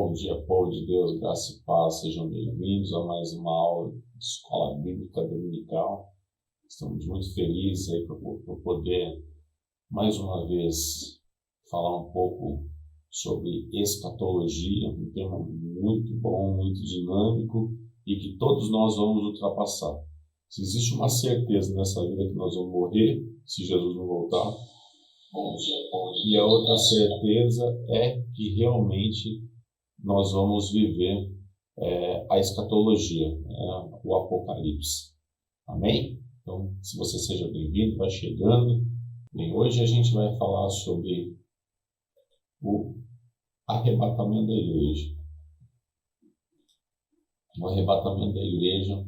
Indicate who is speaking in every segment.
Speaker 1: Bom dia, povo de Deus, graça e paz, sejam bem-vindos a mais uma aula de Escola Bíblica Dominical. Estamos muito felizes aí por poder, mais uma vez, falar um pouco sobre escatologia, um tema muito bom, muito dinâmico e que todos nós vamos ultrapassar. Se existe uma certeza nessa vida que nós vamos morrer, se Jesus não voltar, e a outra certeza é que realmente nós vamos viver a escatologia, o Apocalipse. Amém? Então, se você seja bem-vindo, vai chegando. Bem, hoje a gente vai falar sobre o arrebatamento da igreja. O arrebatamento da igreja.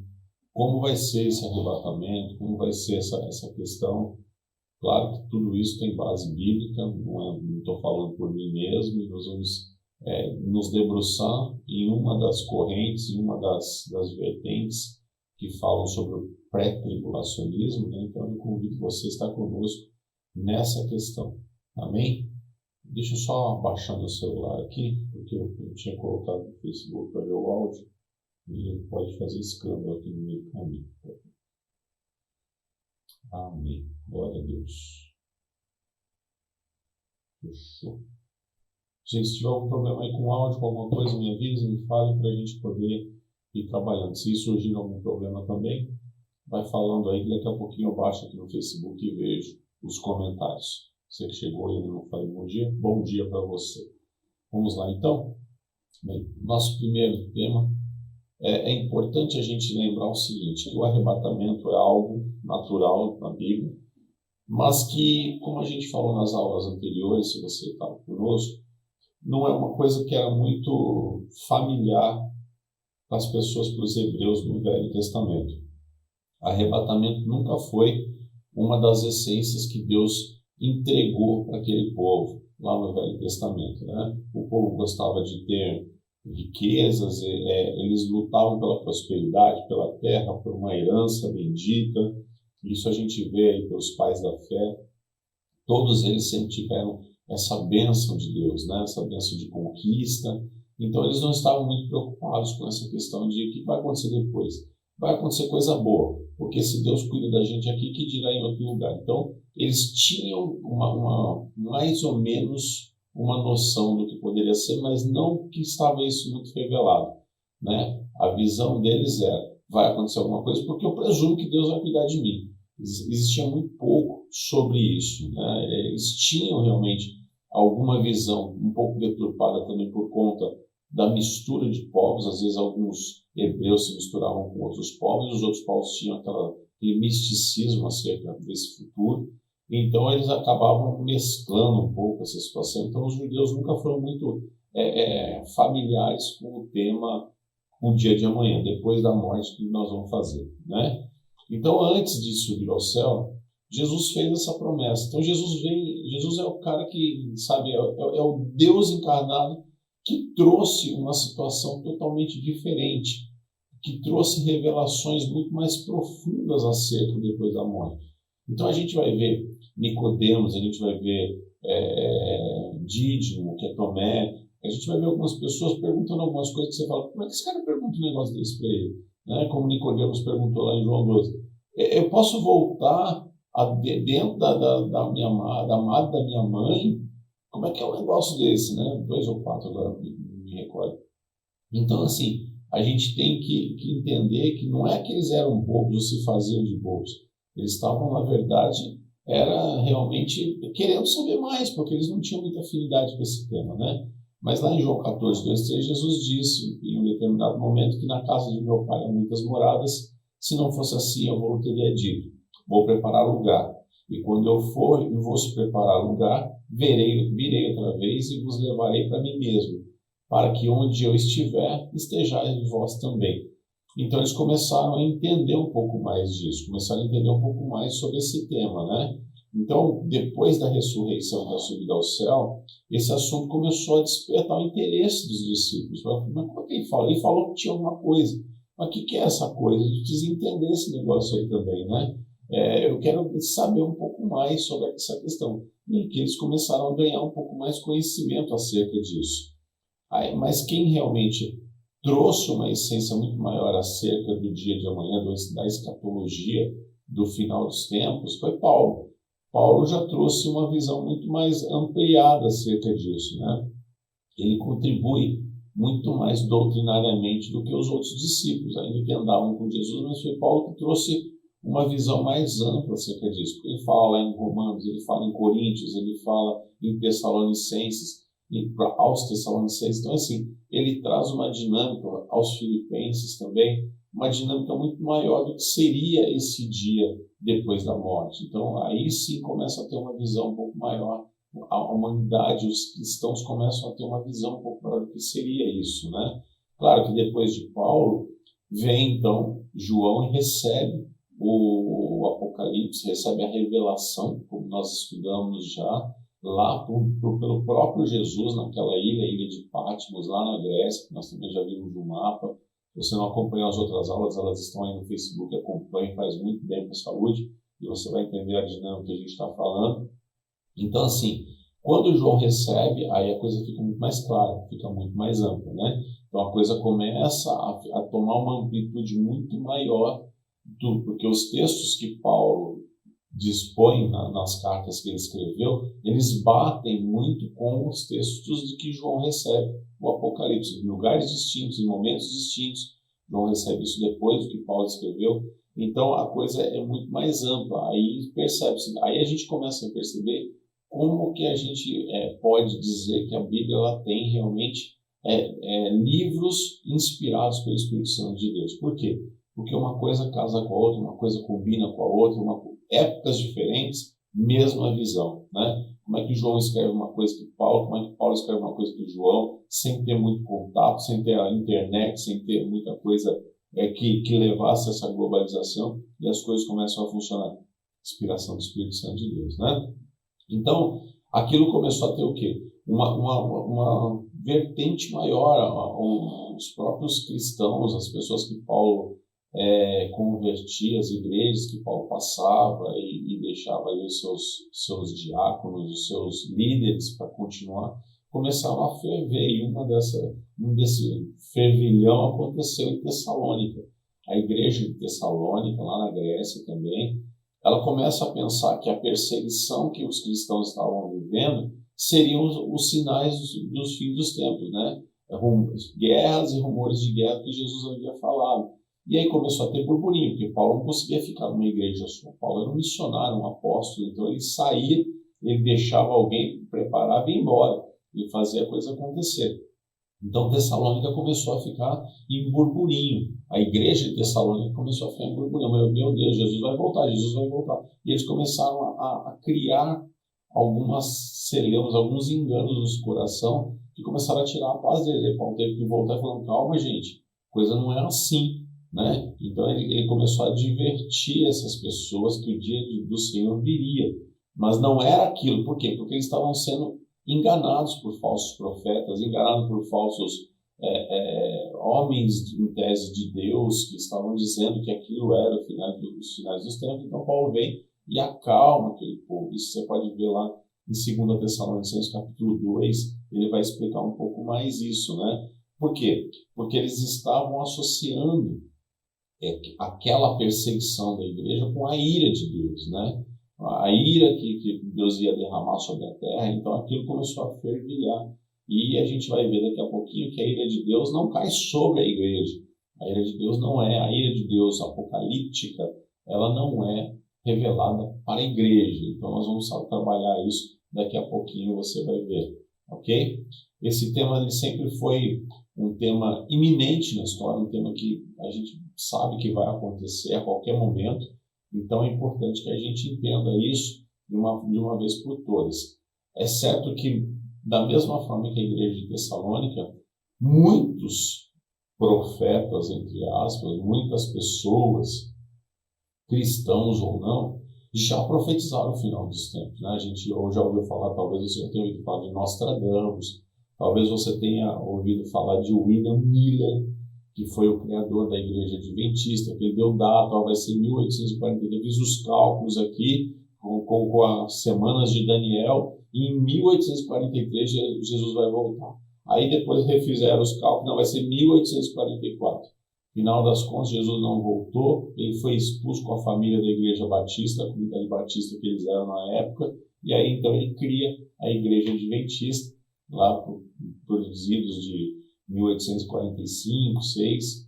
Speaker 1: Como vai ser esse arrebatamento? Como vai ser essa questão? Claro que tudo isso tem base bíblica, não estou falando por mim mesmo, e nós vamos nos debruçar em uma das correntes, em uma das vertentes que falam sobre o pré-tribulacionismo, né? Então eu convido você a estar conosco nessa questão. Amém? Deixa eu só baixar meu celular aqui, porque eu tinha colocado no Facebook para ver o áudio, e ele pode fazer escândalo aqui no meio do caminho. Amém. Glória a Deus. Fechou. Gente, se tiver algum problema aí com o áudio, com alguma coisa, me avise, me fale para a gente poder ir trabalhando. Se surgir algum problema também, vai falando aí, que daqui a pouquinho eu baixo aqui no Facebook e vejo os comentários. Você que chegou e ainda não falei bom dia para você. Vamos lá então? Bem, nosso primeiro tema. É importante a gente lembrar o seguinte, que o arrebatamento é algo natural na Bíblia, mas que, como a gente falou nas aulas anteriores, se você estava conosco, não é uma coisa que era muito familiar para as pessoas, para os hebreus no Velho Testamento. Arrebatamento nunca foi uma das essências que Deus entregou para aquele povo lá no Velho Testamento, né? O povo gostava de ter riquezas, eles lutavam pela prosperidade, pela terra, por uma herança bendita. Isso a gente vê aí pelos pais da fé. Todos eles sempre tiveram essa bênção de Deus, né? Essa bênção de conquista. Então eles não estavam muito preocupados com essa questão de o que vai acontecer depois. Vai acontecer coisa boa, porque se Deus cuida da gente aqui, que dirá em outro lugar? Então eles tinham mais ou menos uma noção do que poderia ser, mas não que estava isso muito revelado, né? A visão deles era, vai acontecer alguma coisa porque eu presumo que Deus vai cuidar de mim. Existia muito pouco sobre isso, né? Eles tinham realmente alguma visão um pouco deturpada também por conta da mistura de povos. Às vezes alguns hebreus se misturavam com outros povos e os outros povos tinham aquele misticismo acerca desse futuro. Então, eles acabavam mesclando um pouco essa situação. Então, os judeus nunca foram muito familiares com o tema o dia de amanhã, depois da morte, que nós vamos fazer, né? Então, antes de subir ao céu, Jesus fez essa promessa. Então, Jesus é o cara que, sabe, é o Deus encarnado que trouxe uma situação totalmente diferente, que trouxe revelações muito mais profundas acerca depois da morte. Então, a gente vai ver Nicodemos, a gente vai ver Dídimo, que é Tomé, a gente vai ver algumas pessoas perguntando algumas coisas que você fala, como é que esse cara pergunta um negócio desse para ele? Né? Como Nicodemos perguntou lá em João 2. Eu posso voltar dentro da minha amada da minha mãe? Como é que é um negócio desse? Né? 2 ou 4 agora me recordo. Então, assim, a gente tem que entender que não é que eles eram bobos ou se faziam de bobos. Eles estavam, na verdade, era realmente querendo saber mais, porque eles não tinham muita afinidade com esse tema, né? Mas lá em João 14, 2, 3, Jesus disse em um determinado momento que na casa de meu pai há muitas moradas, se não fosse assim eu teria dito, vou preparar lugar, e quando eu for e vos preparar lugar, virei outra vez e vos levarei para mim mesmo, para que onde eu estiver, estejais vós também. Então eles começaram a entender um pouco mais disso, começaram a entender um pouco mais sobre esse tema, né? Então, depois da ressurreição e da subida ao céu, esse assunto começou a despertar o interesse dos discípulos. Mas como é que ele fala? Ele falou que tinha alguma coisa. Mas o que é essa coisa? A gente precisa entender esse negócio aí também, né? Eu quero saber um pouco mais sobre essa questão. E que eles começaram a ganhar um pouco mais conhecimento acerca disso. Mas quem realmente trouxe uma essência muito maior acerca do dia de amanhã, da escatologia do final dos tempos, foi Paulo. Paulo já trouxe uma visão muito mais ampliada acerca disso, né? Ele contribui muito mais doutrinariamente do que os outros discípulos, ainda que andavam com Jesus, mas foi Paulo que trouxe uma visão mais ampla acerca disso. Porque ele fala lá em Romanos, ele fala em Coríntios, ele fala em Tessalonicenses, aos Tessalonicenses. Então, assim, ele traz uma dinâmica aos Filipenses também, uma dinâmica muito maior do que seria esse dia depois da morte. Então, aí sim começa a ter uma visão um pouco maior. A humanidade, os cristãos começam a ter uma visão um pouco maior do que seria isso, né? Claro que depois de Paulo, vem então João e recebe o Apocalipse, recebe a revelação, como nós estudamos já, lá pelo próprio Jesus, naquela ilha de Patmos, lá na Grécia, que nós também já vimos no mapa. Se você não acompanhou as outras aulas, elas estão aí no Facebook, acompanhe, faz muito bem para a saúde, e você vai entender a dinâmica que a gente está falando. Então, assim, quando João recebe, aí a coisa fica muito mais clara, fica muito mais ampla, né? Então, a coisa começa a tomar uma amplitude muito maior, porque os textos que Paulo dispõe nas cartas que ele escreveu, eles batem muito com os textos de que João recebe o Apocalipse, em lugares distintos, em momentos distintos. João recebe isso depois do que Paulo escreveu. Então, a coisa é muito mais ampla. Aí percebe-se, aí a gente começa a perceber como que a gente pode dizer que a Bíblia ela tem realmente livros inspirados pelo Espírito Santo de Deus. Por quê? Porque uma coisa casa com a outra, uma coisa combina com a outra, épocas diferentes, mesma visão, né? Como é que João escreve uma coisa que Paulo, como é que Paulo escreve uma coisa que João, sem ter muito contato, sem ter a internet, sem ter muita coisa que levasse essa globalização, e as coisas começam a funcionar. Inspiração do Espírito Santo de Deus, né? Então, aquilo começou a ter o quê? Uma vertente maior. Os próprios cristãos, as pessoas que Paulo convertia, as igrejas que Paulo passava e deixava ali os seus diáconos, os seus líderes para continuar, começaram a ferver. E desse fervilhão aconteceu em Tessalônica. A igreja de Tessalônica, lá na Grécia também, ela começa a pensar que a perseguição que os cristãos estavam vivendo seriam os sinais dos fins dos tempos, né? Guerras e rumores de guerra que Jesus havia falado. E aí começou a ter burburinho, porque Paulo não conseguia ficar numa igreja só. Paulo era um missionário, um apóstolo, então ele saía, ele deixava alguém, preparava e ia embora. Ele fazia a coisa acontecer. Então Tessalônica começou a ficar em burburinho. A igreja de Tessalônica começou a ficar em burburinho. Meu Deus, Jesus vai voltar, Jesus vai voltar. E eles começaram a criar alguns enganos no coração que começaram a tirar a paz deles. Aí Paulo teve que voltar e falando, calma gente, a coisa não é assim, né? Então ele começou a advertir essas pessoas que o dia do Senhor viria. Mas não era aquilo. Por quê? Porque eles estavam sendo enganados por falsos profetas, enganados por falsos homens em tese de Deus que estavam dizendo que aquilo era os finais dos tempos. Então Paulo vem e acalma aquele povo. Isso você pode ver lá em 2 Tessalonicenses capítulo 2, ele vai explicar um pouco mais isso, né? Por quê? Porque eles estavam associando aquela perseguição da igreja com a ira de Deus, né? A ira que Deus ia derramar sobre a terra. Então aquilo começou a fervilhar. E a gente vai ver daqui a pouquinho que a ira de Deus não cai sobre a igreja. A ira de Deus não é, a ira de Deus apocalíptica, ela não é revelada para a igreja. Então nós vamos trabalhar isso daqui a pouquinho, você vai ver, ok? Esse tema ele sempre foi um tema iminente na história, um tema que a gente sabe que vai acontecer a qualquer momento. Então é importante que a gente entenda isso de uma vez por todas. É certo que, da mesma forma que a igreja de Tessalônica, muitos profetas, entre aspas, muitas pessoas, cristãos ou não, já profetizaram o final dos tempos, né? A gente já ouviu falar, talvez você tenha ouvido falar de Nostradamus, talvez você tenha ouvido falar de William Miller, que foi o criador da igreja adventista, que ele deu data, vai ser 1843, eu fiz os cálculos aqui com as semanas de Daniel, e em 1843 Jesus vai voltar. Aí depois refizeram os cálculos, não, vai ser 1844. Final das contas, Jesus não voltou, ele foi expulso com a família da Igreja Batista, a comunidade batista que eles eram na época, e aí então ele cria a Igreja Adventista, lá por idos de 1845, 6,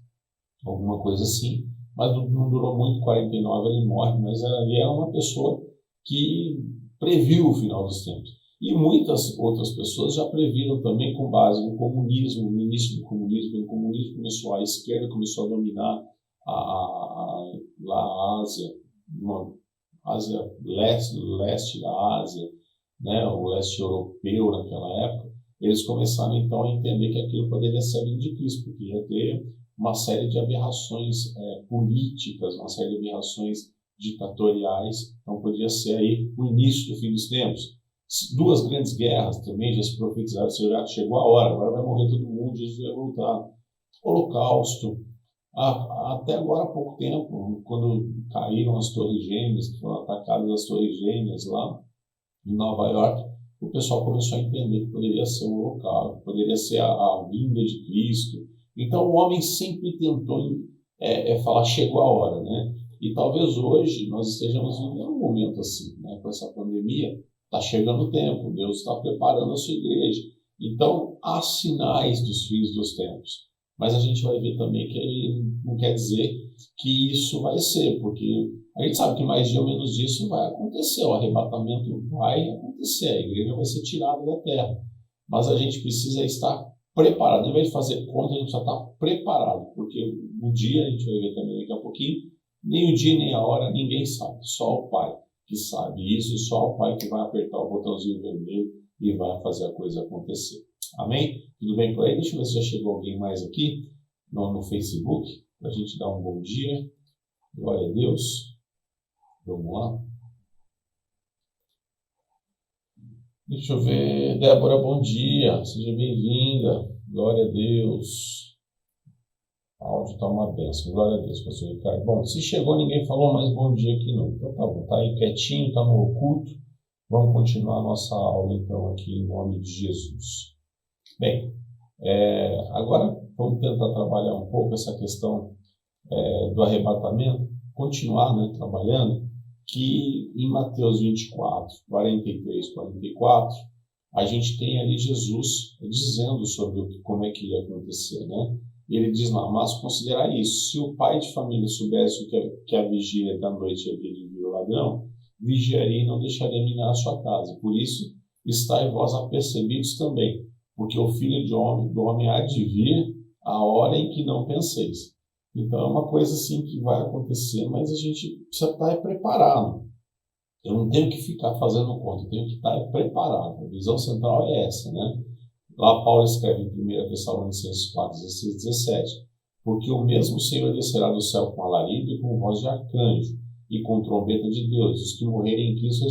Speaker 1: alguma coisa assim, mas não durou muito, 49 ele morre, mas ele era uma pessoa que previu o final dos tempos. E muitas outras pessoas já previram também com base no comunismo, no início do comunismo, quando o comunismo começou, a esquerda começou a dominar a Ásia, leste da Ásia, né, o leste europeu naquela época, eles começaram então a entender que aquilo poderia ser a vinda de Cristo, porque ia ter uma série de aberrações políticas, uma série de aberrações ditatoriais, então poderia ser aí o início do fim dos tempos. Duas grandes guerras também já se profetizaram, já chegou a hora, agora vai morrer todo mundo, Jesus vai voltar. Holocausto, até agora há pouco tempo, quando caíram as Torres Gêmeas, que foram atacadas as Torres Gêmeas lá em Nova York, o pessoal começou a entender que poderia ser o Holocausto, poderia ser a vinda de Cristo. Então o homem sempre tentou falar, chegou a hora, né? E talvez hoje nós estejamos vivendo um momento assim, né? Com essa pandemia, está chegando o tempo, Deus está preparando a sua igreja. Então, há sinais dos fins dos tempos. Mas a gente vai ver também que não quer dizer que isso vai ser, porque a gente sabe que mais dia ou menos disso vai acontecer, o arrebatamento vai acontecer, a igreja vai ser tirada da terra. Mas a gente precisa estar preparado, ao invés de fazer conta, a gente precisa estar preparado, porque o dia, a gente vai ver também daqui a pouquinho, nem o dia nem a hora, ninguém sabe, só o Pai que sabe isso, e só o Pai que vai apertar o botãozinho vermelho e vai fazer a coisa acontecer. Amém? Tudo bem por aí? Deixa eu ver se já chegou alguém mais aqui no Facebook, para a gente dar um bom dia. Glória a Deus. Vamos lá. Deixa eu ver. Débora, bom dia. Seja bem-vinda. Glória a Deus. O áudio está uma bênção. Glória a Deus, pastor Ricardo. Bom, se chegou, ninguém falou mais bom dia aqui não. Então tá bom, tá aí quietinho, tá no oculto. Vamos continuar a nossa aula então aqui em nome de Jesus. Bem, agora vamos tentar trabalhar um pouco essa questão do arrebatamento, continuar, né, trabalhando, que em Mateus 24, 43, 44, a gente tem ali Jesus dizendo sobre como é que ia acontecer, né? Ele diz lá, mas considerai isso, se o pai de família soubesse que a vigília da noite havia de vir o ladrão, vigiaria e não deixaria minar a sua casa. Por isso, estai vós apercebidos também, porque o Filho do Homem há de vir a hora em que não penseis. Então é uma coisa assim que vai acontecer, mas a gente precisa estar preparado. Eu não tenho que ficar fazendo conta, eu tenho que estar preparado. A visão central é essa, né? Lá Paulo escreve em 1 Tessalonicenses 4, 16, 17, porque o mesmo Senhor descerá do céu com alarido e com voz de arcanjo e com trombeta de Deus. Os que morrerem em Cristo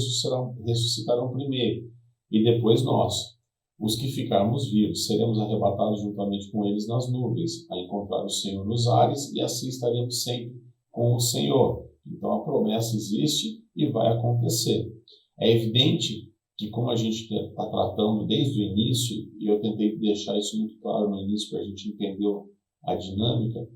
Speaker 1: ressuscitarão primeiro, e depois nós, os que ficarmos vivos, seremos arrebatados juntamente com eles nas nuvens, a encontrar o Senhor nos ares, e assim estaremos sempre com o Senhor. Então a promessa existe e vai acontecer. É evidente que, como a gente está tratando desde o início, e eu tentei deixar isso muito claro no início para a gente entender a dinâmica,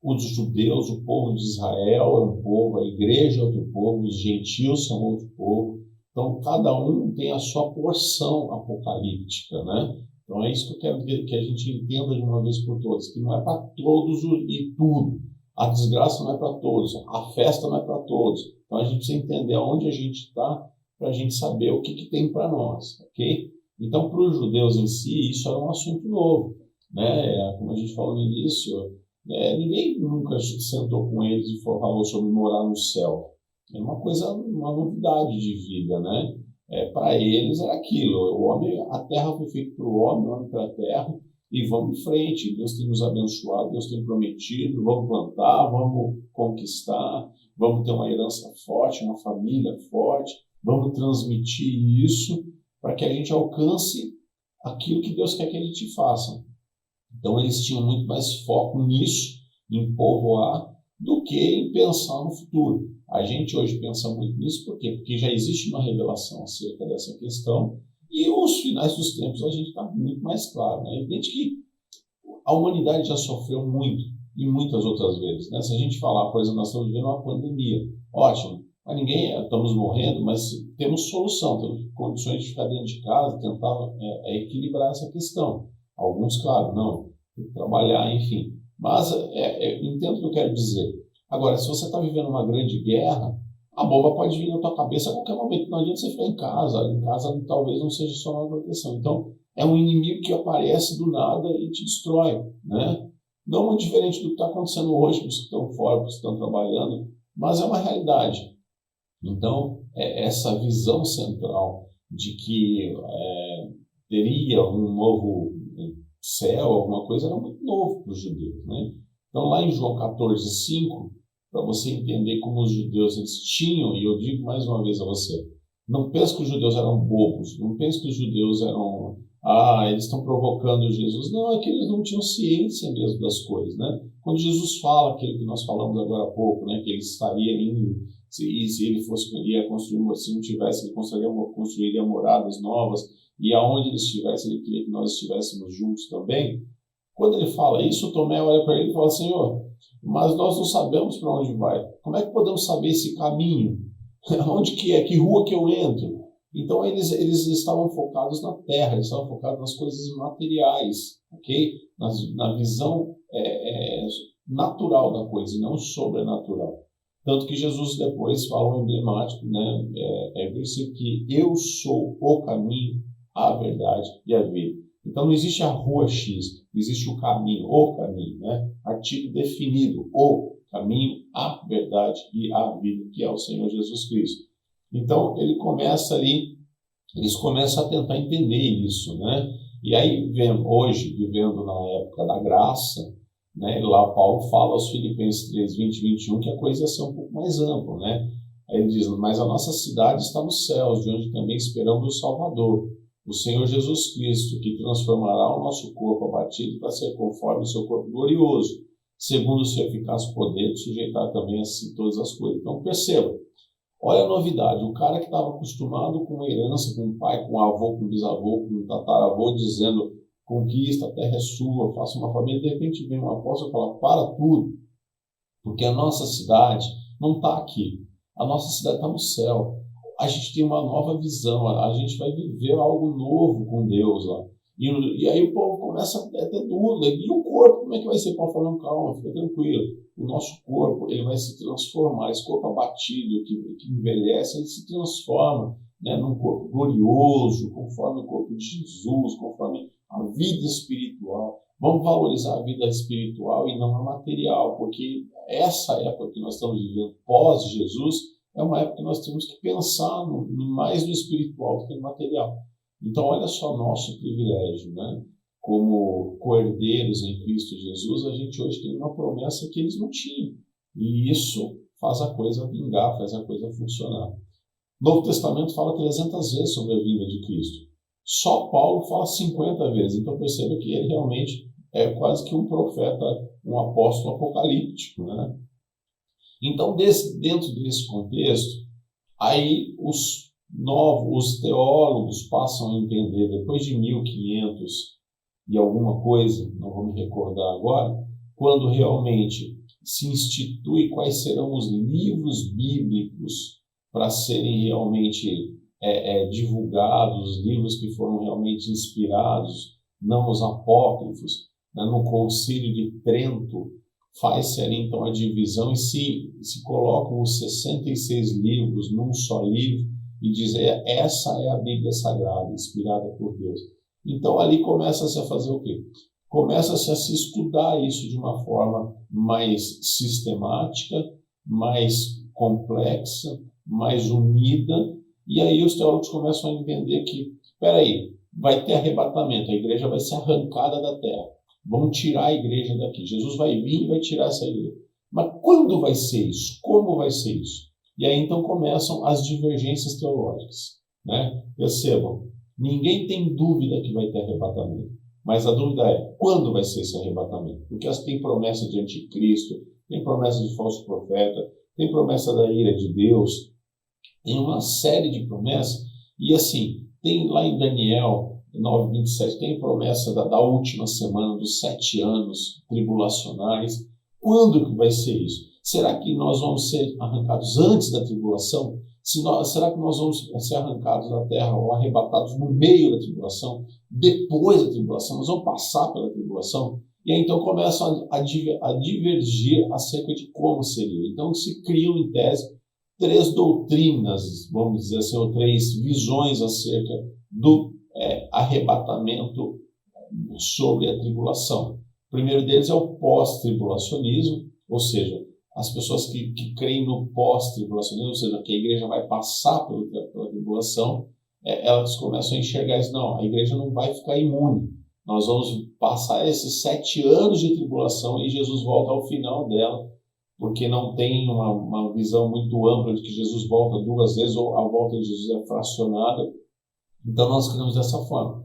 Speaker 1: os judeus, o povo de Israel é um povo, a igreja é outro povo, os gentios são outro povo, então cada um tem a sua porção apocalíptica, né? Então é isso que eu quero que a gente entenda de uma vez por todas, que não é para todos e tudo, a desgraça não é para todos, a festa não é para todos, então a gente precisa entender aonde a gente está, para a gente saber o que tem para nós, ok? Então, para os judeus em si, isso era um assunto novo, né? Como a gente falou no início, ninguém nunca sentou com eles e falou sobre morar no céu. É uma coisa, uma novidade de vida, né? Para eles é aquilo, o homem, a terra foi feita para o homem para a terra, e vamos em frente, Deus tem nos abençoado, Deus tem prometido, vamos plantar, vamos conquistar, vamos ter uma herança forte, uma família forte, vamos transmitir isso para que a gente alcance aquilo que Deus quer que a gente faça. Então eles tinham muito mais foco nisso, em povoar, do que em pensar no futuro. A gente hoje pensa muito nisso, por quê? Porque já existe uma revelação acerca dessa questão e E os finais dos tempos a gente está muito mais claro. Né? É evidente que a humanidade já sofreu muito, e muitas outras vezes. Né? Se a gente falar, por exemplo, nós estamos vivendo uma pandemia, ótimo, mas estamos morrendo, mas temos solução, temos condições de ficar dentro de casa, tentar equilibrar essa questão. Alguns, claro, não, tem que trabalhar, enfim. Mas entendo o que eu quero dizer. Agora, se você está vivendo uma grande guerra, a bomba pode vir na tua cabeça a qualquer momento. Não adianta você ficar em casa. Em casa talvez não seja só uma proteção. Então, é um inimigo que aparece do nada e te destrói, né? Não muito diferente do que está acontecendo hoje para os que estão fora, para os que estão trabalhando, mas é uma realidade. Então, essa visão central de que teria um novo céu, alguma coisa, era muito novo para os judeus, né? Então, lá em João 14:5, para você entender como os judeus eles tinham, e eu digo mais uma vez a você, não pense que os judeus eram bobos, não pense que os judeus eram, eles estão provocando Jesus. Não, é que eles não tinham ciência mesmo das coisas, né? Quando Jesus fala aquilo que nós falamos agora há pouco, né, que ele estaria indo, se ele ia construir, se não tivesse, ele construiria moradas novas, e aonde ele estivesse, ele queria que nós estivéssemos juntos também. Quando ele fala isso, Tomé olha para ele e fala: Senhor, mas nós não sabemos para onde vai. Como é que podemos saber esse caminho? Onde que é? Que rua que eu entro? Então eles estavam focados na terra, eles estavam focados nas coisas materiais, ok? Na visão natural da coisa e não sobrenatural. Tanto que Jesus depois fala um emblemático, né? Versículo que eu sou o caminho, a verdade e a vida. Então não existe a rua X, existe o caminho, né? Artigo definido, o caminho, a verdade e a vida, que é o Senhor Jesus Cristo. Então eles começam a tentar entender isso, né? E aí, hoje, vivendo na época da graça, né? Lá Paulo fala aos Filipenses 3:20-21 que a coisa ia ser um pouco mais ampla, né? Aí ele diz: mas a nossa cidade está nos céus, de onde também esperamos o Salvador, o Senhor Jesus Cristo, que transformará o nosso corpo abatido para ser conforme o seu corpo glorioso, segundo o seu eficaz poder de sujeitar também assim todas as coisas. Então perceba, olha a novidade, o cara que estava acostumado com uma herança, com um pai, com um avô, com um bisavô, com um tataravô, dizendo: conquista, a terra é sua, faça uma família. De repente vem um apóstolo e fala: para tudo, porque a nossa cidade não está aqui, a nossa cidade está no céu. A gente tem uma nova visão, a gente vai viver algo novo com Deus lá. E aí o povo começa a ter dúvida. E o corpo, como é que vai ser? Paulo falando: calma, fica tranquilo. O nosso corpo, ele vai se transformar. Esse corpo abatido, que envelhece, ele se transforma, né, num corpo glorioso, conforme o corpo de Jesus, conforme a vida espiritual. Vamos valorizar a vida espiritual e não a material, porque essa época que nós estamos vivendo pós-Jesus é uma época que nós temos que pensar mais no espiritual do que no material. Então, olha só nosso privilégio, né? Como co-herdeiros em Cristo Jesus, a gente hoje tem uma promessa que eles não tinham. E isso faz a coisa vingar, faz a coisa funcionar. O Novo Testamento fala 300 vezes sobre a vinda de Cristo. Só Paulo fala 50 vezes. Então, perceba que ele realmente é quase que um profeta, um apóstolo apocalíptico, né? Então, dentro desse contexto, aí os teólogos passam a entender, depois de 1500 e alguma coisa, não vou me recordar agora, quando realmente se institui quais serão os livros bíblicos para serem realmente divulgados, os livros que foram realmente inspirados, não os apócrifos, né? No Concílio de Trento, faz-se ali então a divisão e se colocam os 66 livros num só livro e dizer: essa é a Bíblia Sagrada, inspirada por Deus. Então ali começa-se a fazer o quê? Começa-se a se estudar isso de uma forma mais sistemática, mais complexa, mais unida, e aí os teólogos começam a entender que, vai ter arrebatamento, a igreja vai ser arrancada da terra. Vão tirar a igreja daqui. Jesus vai vir e vai tirar essa igreja. Mas quando vai ser isso? Como vai ser isso? E aí então começam as divergências teológicas, né? Percebam, ninguém tem dúvida que vai ter arrebatamento. Mas a dúvida é, quando vai ser esse arrebatamento? Porque tem promessa de anticristo, tem promessa de falso profeta, tem promessa da ira de Deus, tem uma série de promessas. E assim, tem lá em Daniel 9:27, tem promessa da última semana, dos 7 anos tribulacionais. Quando que vai ser isso? Será que nós vamos ser arrancados antes da tribulação? Será que nós vamos ser arrancados da terra ou arrebatados no meio da tribulação? Depois da tribulação? Nós vamos passar pela tribulação? E aí então começam a divergir acerca de como seria. Então se criam, em tese, 3 doutrinas, vamos dizer assim, ou 3 visões acerca do arrebatamento sobre a tribulação. O primeiro deles é o pós-tribulacionismo, ou seja, as pessoas que creem no pós-tribulacionismo, ou seja, que a igreja vai passar pela tribulação, elas começam a enxergar isso. Não, a igreja não vai ficar imune. Nós vamos passar esses 7 anos de tribulação e Jesus volta ao final dela, porque não tem uma visão muito ampla de que Jesus volta 2 vezes ou a volta de Jesus é fracionada. Então nós cremos dessa forma.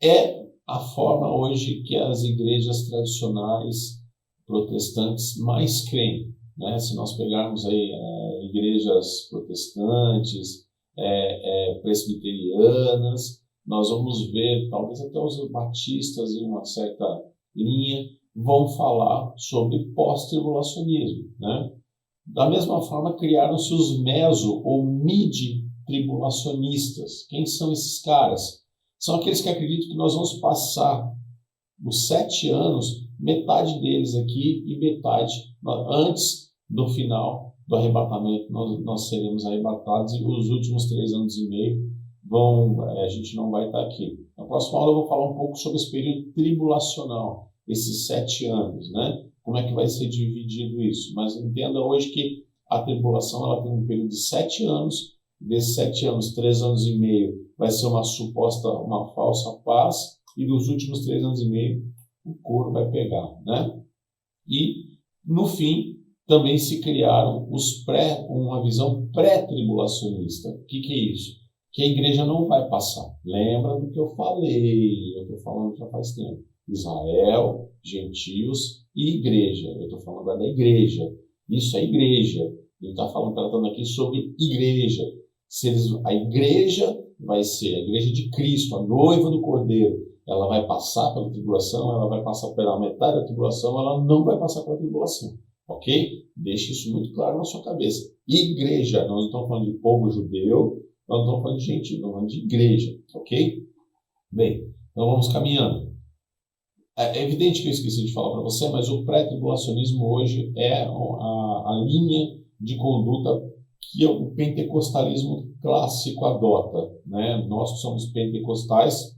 Speaker 1: É a forma hoje que as igrejas tradicionais protestantes mais creem, né? Se nós pegarmos aí igrejas protestantes, presbiterianas, nós vamos ver, talvez até os batistas em uma certa linha, vão falar sobre pós-tribulacionismo, né? Da mesma forma, criaram-se os meso- ou mid-tribulacionistas. Quem são esses caras? São aqueles que acreditam que nós vamos passar os 7 anos, metade deles aqui e metade antes do final do arrebatamento. Nós seremos arrebatados e os últimos 3 anos e meio a gente não vai estar aqui. Na próxima aula eu vou falar um pouco sobre esse período tribulacional, esses 7 anos, né? Como é que vai ser dividido isso? Mas entenda hoje que a tribulação ela tem um período de 7 anos. Desses 7 anos, 3 anos e meio vai ser uma falsa paz, e dos últimos 3 anos e meio o couro vai pegar, né? E no fim também se criaram uma visão pré-tribulacionista. O que é isso? Que a igreja não vai passar. Lembra do que eu falei? Eu estou falando já faz tempo. Israel, gentios e igreja. Eu estou falando agora da igreja. Isso é igreja. Ele está tratando aqui sobre igreja. A igreja vai ser a igreja de Cristo, a noiva do Cordeiro. Ela vai passar pela tribulação, ela vai passar pela metade da tribulação, ela não vai passar pela tribulação. Ok? Deixe isso muito claro na sua cabeça. Igreja, nós não estamos falando de povo judeu, nós não estamos falando de gente, estamos falando de igreja. Ok? Bem, então vamos caminhando. É evidente que eu esqueci de falar para você, mas o pré-tribulacionismo hoje é a linha de conduta que o pentecostalismo clássico adota, né? Nós que somos pentecostais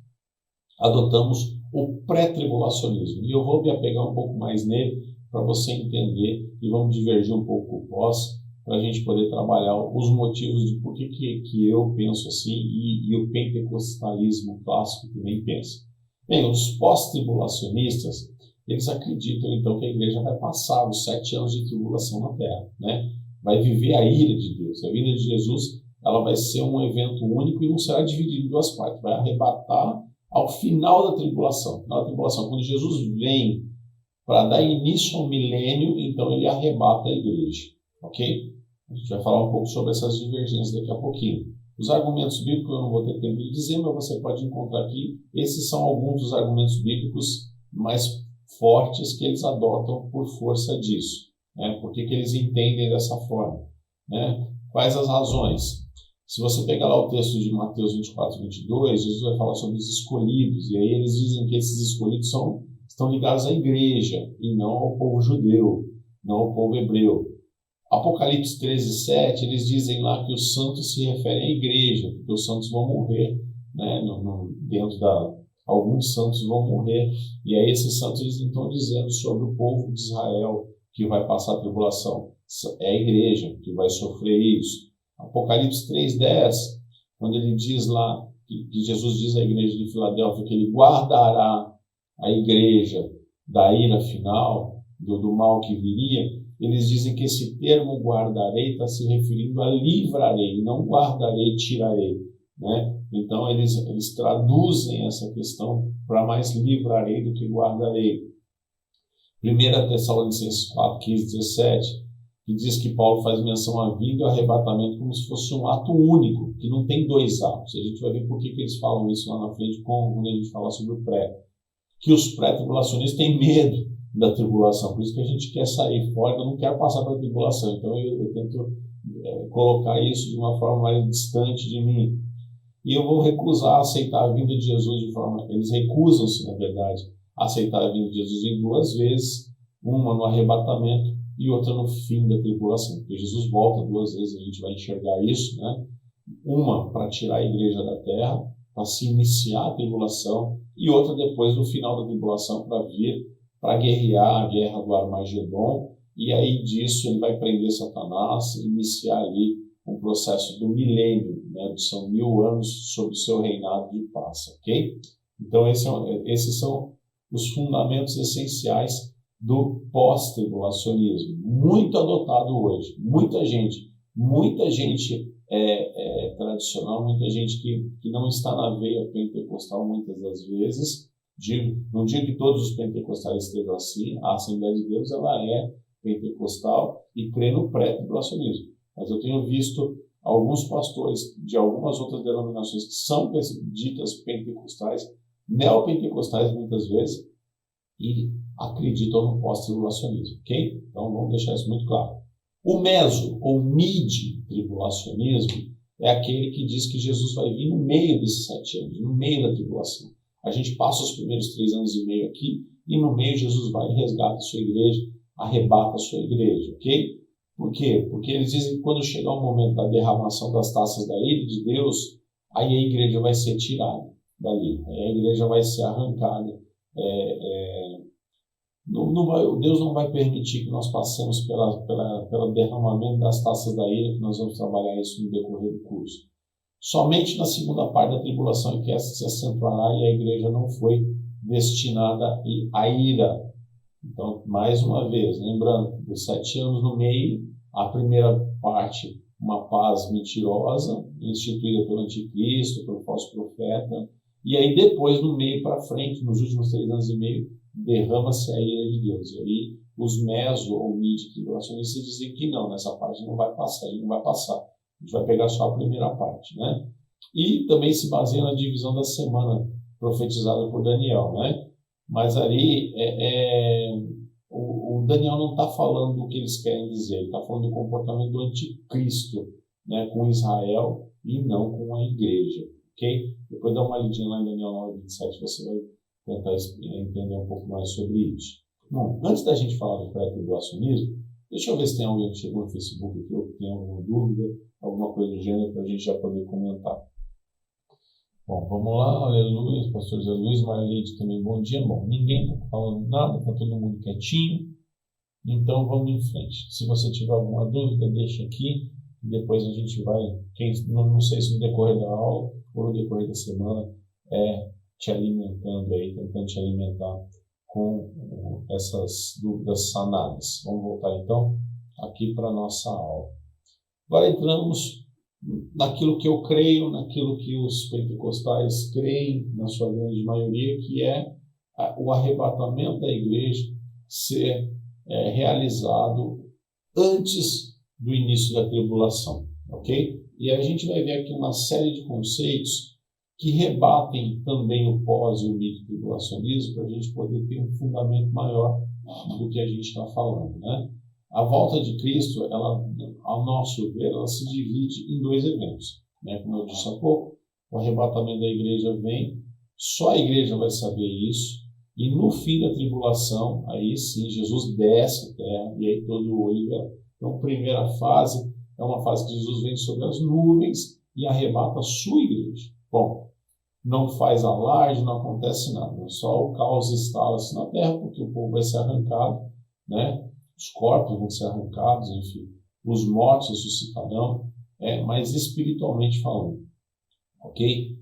Speaker 1: adotamos o pré-tribulacionismo. E eu vou me apegar um pouco mais nele para você entender e vamos divergir um pouco o pós para a gente poder trabalhar os motivos de por que eu penso assim e o pentecostalismo clássico também pensa. Bem, os pós-tribulacionistas, eles acreditam então que a igreja vai passar os 7 anos de tribulação na Terra, né? Vai viver a ira de Deus. A vinda de Jesus, ela vai ser um evento único e não será dividido em 2 partes. Vai arrebatar ao final da tribulação. Quando Jesus vem para dar início ao milênio, então ele arrebata a igreja. Ok? A gente vai falar um pouco sobre essas divergências daqui a pouquinho. Os argumentos bíblicos eu não vou ter tempo de dizer, mas você pode encontrar aqui. Esses são alguns dos argumentos bíblicos mais fortes que eles adotam por força disso. Né? Por que eles entendem dessa forma? Né? Quais as razões? Se você pegar lá o texto de Mateus 24:22, Jesus vai falar sobre os escolhidos. E aí eles dizem que esses escolhidos estão ligados à igreja e não ao povo judeu, não ao povo hebreu. Apocalipse 13:7, eles dizem lá que os santos se referem à igreja, porque os santos vão morrer, né? Alguns santos vão morrer, e aí esses santos eles estão dizendo sobre o povo de Israel que vai passar a tribulação. É a igreja que vai sofrer isso. Apocalipse 3:10, quando ele diz lá, que Jesus diz à igreja de Filadélfia que ele guardará a igreja da ira final, do mal que viria, eles dizem que esse termo guardarei está se referindo a livrarei, não guardarei, tirarei. Né? Então eles traduzem essa questão para mais livrarei do que guardarei. 1 Tessalonicenses 4:15-17, que diz que Paulo faz menção à vinda e ao arrebatamento como se fosse um ato único, que não tem dois atos. A gente vai ver por que eles falam isso lá na frente quando a gente falar sobre o pré. Que os pré-tribulacionistas têm medo da tribulação, por isso que a gente quer sair fora, eu não quero passar pela tribulação, então eu tento colocar isso de uma forma mais distante de mim. E eu vou recusar aceitar a vinda de Jesus de forma... Eles recusam-se, na verdade, a aceitar a vinda de Jesus em duas vezes, uma no arrebatamento e outra no fim da tribulação, porque Jesus volta duas vezes, a gente vai enxergar isso, né? Uma para tirar a igreja da terra, para se iniciar a tribulação, e outra depois do final da tribulação para vir, para guerrear a guerra do Armagedon, e aí disso ele vai prender Satanás e iniciar ali um processo do milênio, né? São 1000 anos sob o seu reinado de paz, ok? Então esses são os fundamentos essenciais do pós-tribulacionismo, muito adotado hoje, muita gente tradicional, muita gente que não está na veia pentecostal muitas das vezes. Não digo que todos os pentecostais estejam assim, a Assembleia de Deus ela é pentecostal e crê no pré-tribulacionismo. Mas eu tenho visto alguns pastores de algumas outras denominações que são ditas pentecostais, neopentecostais muitas vezes, e acreditam no pós-tribulacionismo, ok? Então vamos deixar isso muito claro. O meso ou mid-tribulacionismo é aquele que diz que Jesus vai vir no meio desses 7 anos, no meio da tribulação. A gente passa os primeiros 3 anos e meio aqui e no meio Jesus vai e resgata a sua igreja, arrebata a sua igreja, ok? Por quê? Porque eles dizem que quando chegar o momento da derramação das taças da ira de Deus, aí a igreja vai ser tirada dali, aí a igreja vai ser arrancada. Deus não vai permitir que nós passemos pelo derramamento das taças da ira, que nós vamos trabalhar isso no decorrer do curso. Somente na segunda parte da tribulação é que essa se acentuará e a igreja não foi destinada à ira. Então, mais uma vez, lembrando, dos 7 anos no meio, a primeira parte, uma paz mentirosa, instituída pelo anticristo, pelo falso profeta, e aí depois, no meio para frente, nos últimos 3 anos e meio, derrama-se a ira de Deus. E aí os meso ou mid-tribulacionistas dizem que não, nessa parte não vai passar, ele não vai passar. A gente vai pegar só a primeira parte, né? E também se baseia na divisão da semana profetizada por Daniel, né? Mas ali o Daniel não está falando do que eles querem dizer, ele está falando do comportamento do anticristo, né, com Israel e não com a igreja, ok? Depois dá uma lidinha lá em Daniel 9:27, você vai tentar entender um pouco mais sobre isso. Bom, antes da gente falar do pré-tribulacionismo, deixa eu ver se tem alguém que chegou no Facebook aqui ou que tem alguma dúvida, alguma coisa do gênero para a gente já poder comentar. Bom, vamos lá, aleluia, pastor Zé Luiz, Marlide também, bom dia. Bom, ninguém está falando nada, está todo mundo quietinho, então vamos em frente. Se você tiver alguma dúvida, deixa aqui, e depois a gente vai, não sei se no decorrer da aula ou no decorrer da semana, te alimentando aí, tentando te alimentar com essas dúvidas sanadas. Vamos voltar então aqui para a nossa aula. Agora entramos naquilo que eu creio, naquilo que os pentecostais creem, na sua grande maioria, que é o arrebatamento da igreja ser realizado antes do início da tribulação, ok? E a gente vai ver aqui uma série de conceitos que rebatem também o pós e o mid-tribulacionismo para a gente poder ter um fundamento maior do que a gente está falando, né? A volta de Cristo, ela, ao nosso ver, ela se divide em 2 eventos, né? Como eu disse há pouco, o arrebatamento da igreja vem, só a igreja vai saber isso, e no fim da tribulação, aí sim, Jesus desce a terra e aí todo o olho verá. Então, a primeira fase é uma fase que Jesus vem sobre as nuvens e arrebata a sua igreja. Bom, não faz alarde, não acontece nada, só o caos instala-se na terra, porque o povo vai ser arrancado, né? Os corpos vão ser arrancados, enfim, os mortos ressuscitarão, mas espiritualmente falando, ok?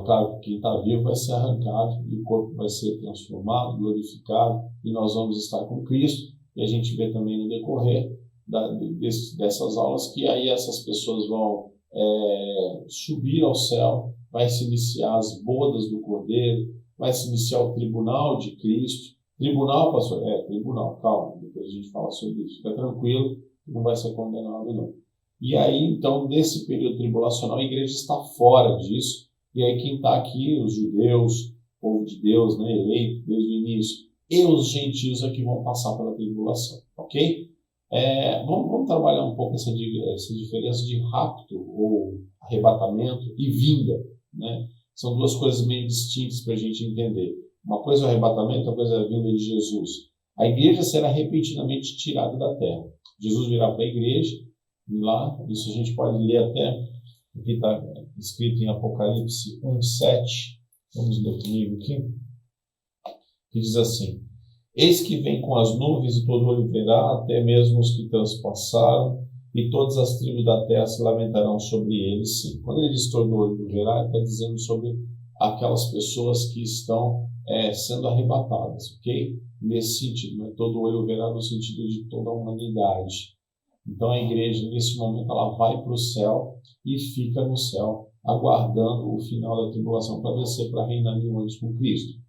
Speaker 1: Claro, quem está vivo vai ser arrancado e o corpo vai ser transformado, glorificado, e nós vamos estar com Cristo, e a gente vê também no decorrer dessas aulas que aí essas pessoas vão subir ao céu, vai se iniciar as bodas do Cordeiro, vai se iniciar o tribunal de Cristo. Tribunal, pastor? Tribunal, calma, depois a gente fala sobre isso. Fica tranquilo, não vai ser condenado, não. E aí, então, nesse período tribulacional, a igreja está fora disso. E aí quem está aqui, os judeus, o povo de Deus, né, eleito desde o início, e os gentios é que vão passar pela tribulação, ok? Vamos trabalhar um pouco essa diferença de rapto ou arrebatamento e vinda, né? São duas coisas meio distintas para a gente entender. Uma coisa é o arrebatamento, outra coisa é a vinda de Jesus. A igreja será repentinamente tirada da terra. Jesus virá para a igreja, e lá, isso a gente pode ler até, aqui está escrito em Apocalipse 1:7, vamos ler comigo aqui, que diz assim: eis que vem com as nuvens e todo olho verá, até mesmo os que transpassaram, e todas as tribos da terra se lamentarão sobre eles. Sim. Quando ele diz todo olho verá, ele está dizendo sobre aquelas pessoas que estão sendo arrebatadas, ok? Nesse sentido, né? Todo olho verá no sentido de toda a humanidade. Então a igreja, nesse momento, ela vai para o céu e fica no céu, aguardando o final da tribulação para descer para reinar 1000 anos com Cristo.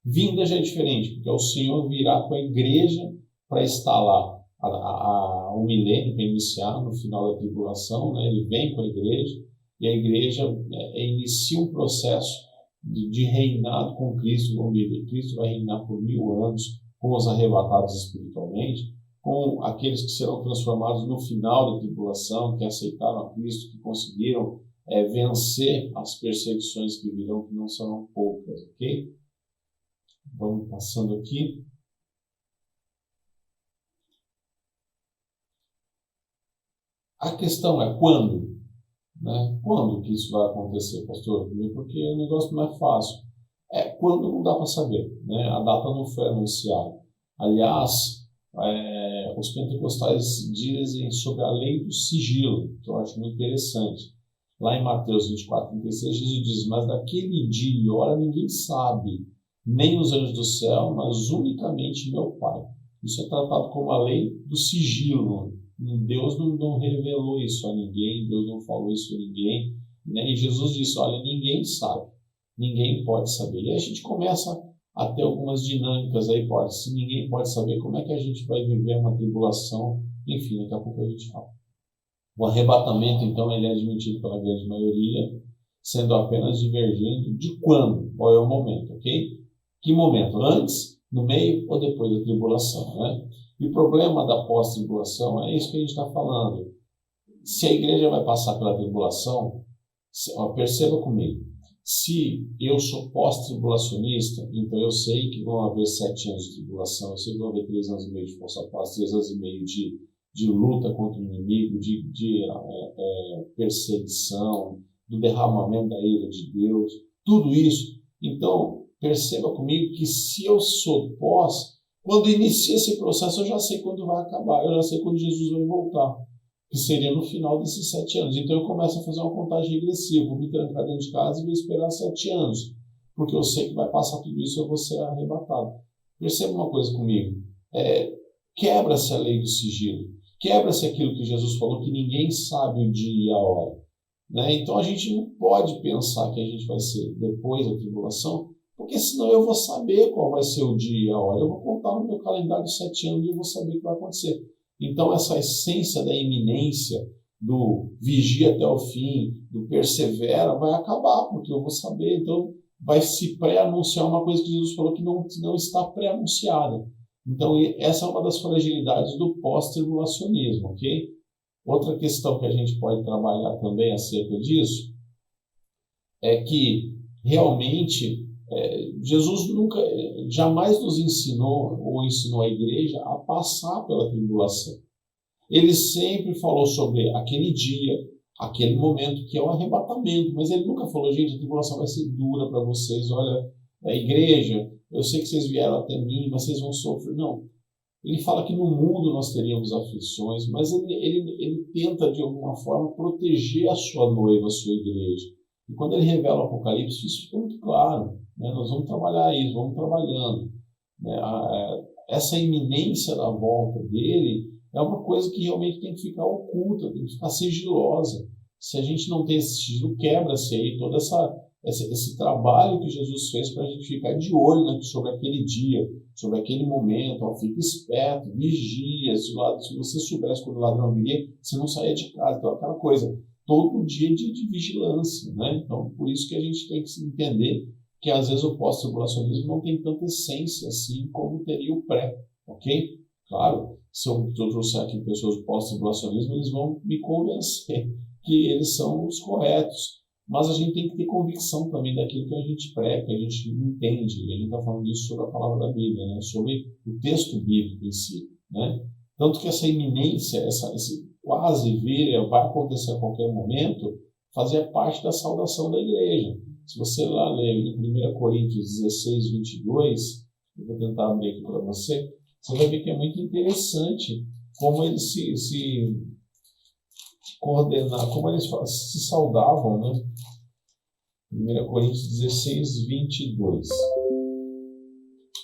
Speaker 1: Vinda já é diferente, porque o Senhor virá com a igreja para estar lá o milênio, para iniciar no final da tribulação, né? Ele vem com a igreja e a igreja inicia um processo de reinado com Cristo, onde Cristo vai reinar por 1000 anos com os arrebatados espiritualmente, com aqueles que serão transformados no final da tribulação, que aceitaram a Cristo, que conseguiram vencer as perseguições que virão, que não serão poucas, ok? Vamos passando aqui. A questão é quando? Né? Quando que isso vai acontecer, pastor? Porque o negócio não é fácil. Quando não dá para saber, né? A data não foi anunciada. Aliás, os pentecostais dizem sobre a lei do sigilo, que eu acho muito interessante. Lá em Mateus 24:36, Jesus diz: mas daquele dia e hora ninguém sabe, nem os anjos do céu, mas unicamente meu Pai. Isso é tratado como a lei do sigilo. Deus não revelou isso a ninguém, Deus não falou isso a ninguém, né? E Jesus disse: olha, ninguém sabe, ninguém pode saber. E a gente começa a ter algumas dinâmicas aí, se ninguém pode saber, como é que a gente vai viver uma tribulação? Enfim, daqui a pouco a gente fala. O arrebatamento, então, ele é admitido pela grande maioria, sendo apenas divergente de quando, qual é o momento, ok? Que momento? Antes, no meio ou depois da tribulação, né? E o problema da pós-tribulação é isso que a gente está falando. Se a igreja vai passar pela tribulação, perceba comigo, se eu sou pós-tribulacionista, então eu sei que vão haver 7 anos de tribulação, eu sei que vão haver 3 anos e meio de força paz, 3 anos e meio de luta contra o inimigo, de perseguição, do derramamento da ira de Deus, tudo isso. Então, perceba comigo que se eu sou pós, quando inicia esse processo, eu já sei quando vai acabar, eu já sei quando Jesus vai voltar, que seria no final desses 7 anos. Então eu começo a fazer uma contagem regressiva, vou me trancar dentro de casa e vou esperar 7 anos, porque eu sei que vai passar tudo isso e eu vou ser arrebatado. Perceba uma coisa comigo, quebra-se a lei do sigilo, quebra-se aquilo que Jesus falou, que ninguém sabe o dia e a hora, né? Então a gente não pode pensar que a gente vai ser depois da tribulação, porque senão eu vou saber qual vai ser o dia e a hora. Eu vou contar no meu calendário de 7 anos e eu vou saber o que vai acontecer. Então essa essência da iminência, do vigia até o fim, do persevera, vai acabar, porque eu vou saber. Então vai se pré-anunciar uma coisa que Jesus falou que não está pré-anunciada. Então essa é uma das fragilidades do pós-tribulacionismo, ok? Outra questão que a gente pode trabalhar também acerca disso é que realmente Jesus jamais nos ensinou ou ensinou a igreja a passar pela tribulação. Ele sempre falou sobre aquele dia, aquele momento que é o arrebatamento, mas ele nunca falou: gente, a tribulação vai ser dura para vocês, olha, a igreja, eu sei que vocês vieram até mim, mas vocês vão sofrer. Não. Ele fala que no mundo nós teríamos aflições, mas ele tenta de alguma forma proteger a sua noiva, a sua igreja. E quando ele revela o Apocalipse, isso fica muito claro, né? Nós vamos trabalhar isso, vamos trabalhando, né? Essa iminência da volta dele é uma coisa que realmente tem que ficar oculta, tem que ficar sigilosa. Se a gente não tem esse sigilo, quebra-se aí toda esse trabalho que Jesus fez para a gente ficar de olho, né, sobre aquele dia, sobre aquele momento. Ó, fica esperto, vigia. Se você soubesse quando o ladrão viria, você não saía de casa. Então, aquela coisa, todo dia de vigilância, né? Então, por isso que a gente tem que entender que às vezes o pós-tribulacionismo não tem tanta essência assim como teria o pré, ok? Claro, se eu trouxer aqui pessoas do pós-tribulacionismo, eles vão me convencer que eles são os corretos. Mas a gente tem que ter convicção também daquilo que a gente prega, que a gente entende. E a gente está falando isso sobre a palavra da Bíblia, né? Sobre o texto bíblico em si, né? Tanto que essa iminência, esse quase vir, vai acontecer a qualquer momento, fazia parte da saudação da igreja. Se você lá ler em 1 Coríntios 16, 22, eu vou tentar abrir aqui para você, você vai ver que é muito interessante como eles se coordenavam, como eles se saudavam, né? 1 Coríntios 16, 22.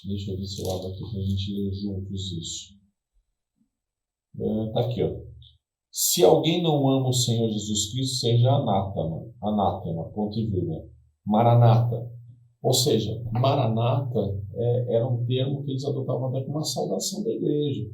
Speaker 1: Deixa eu ver se eu abro aqui para a gente ler juntos isso. Está aqui, ó. Se alguém não ama o Senhor Jesus Cristo, seja anátema, ponto e vírgula. Maranata. Ou seja, Maranata era um termo que eles adotavam até como uma saudação da igreja.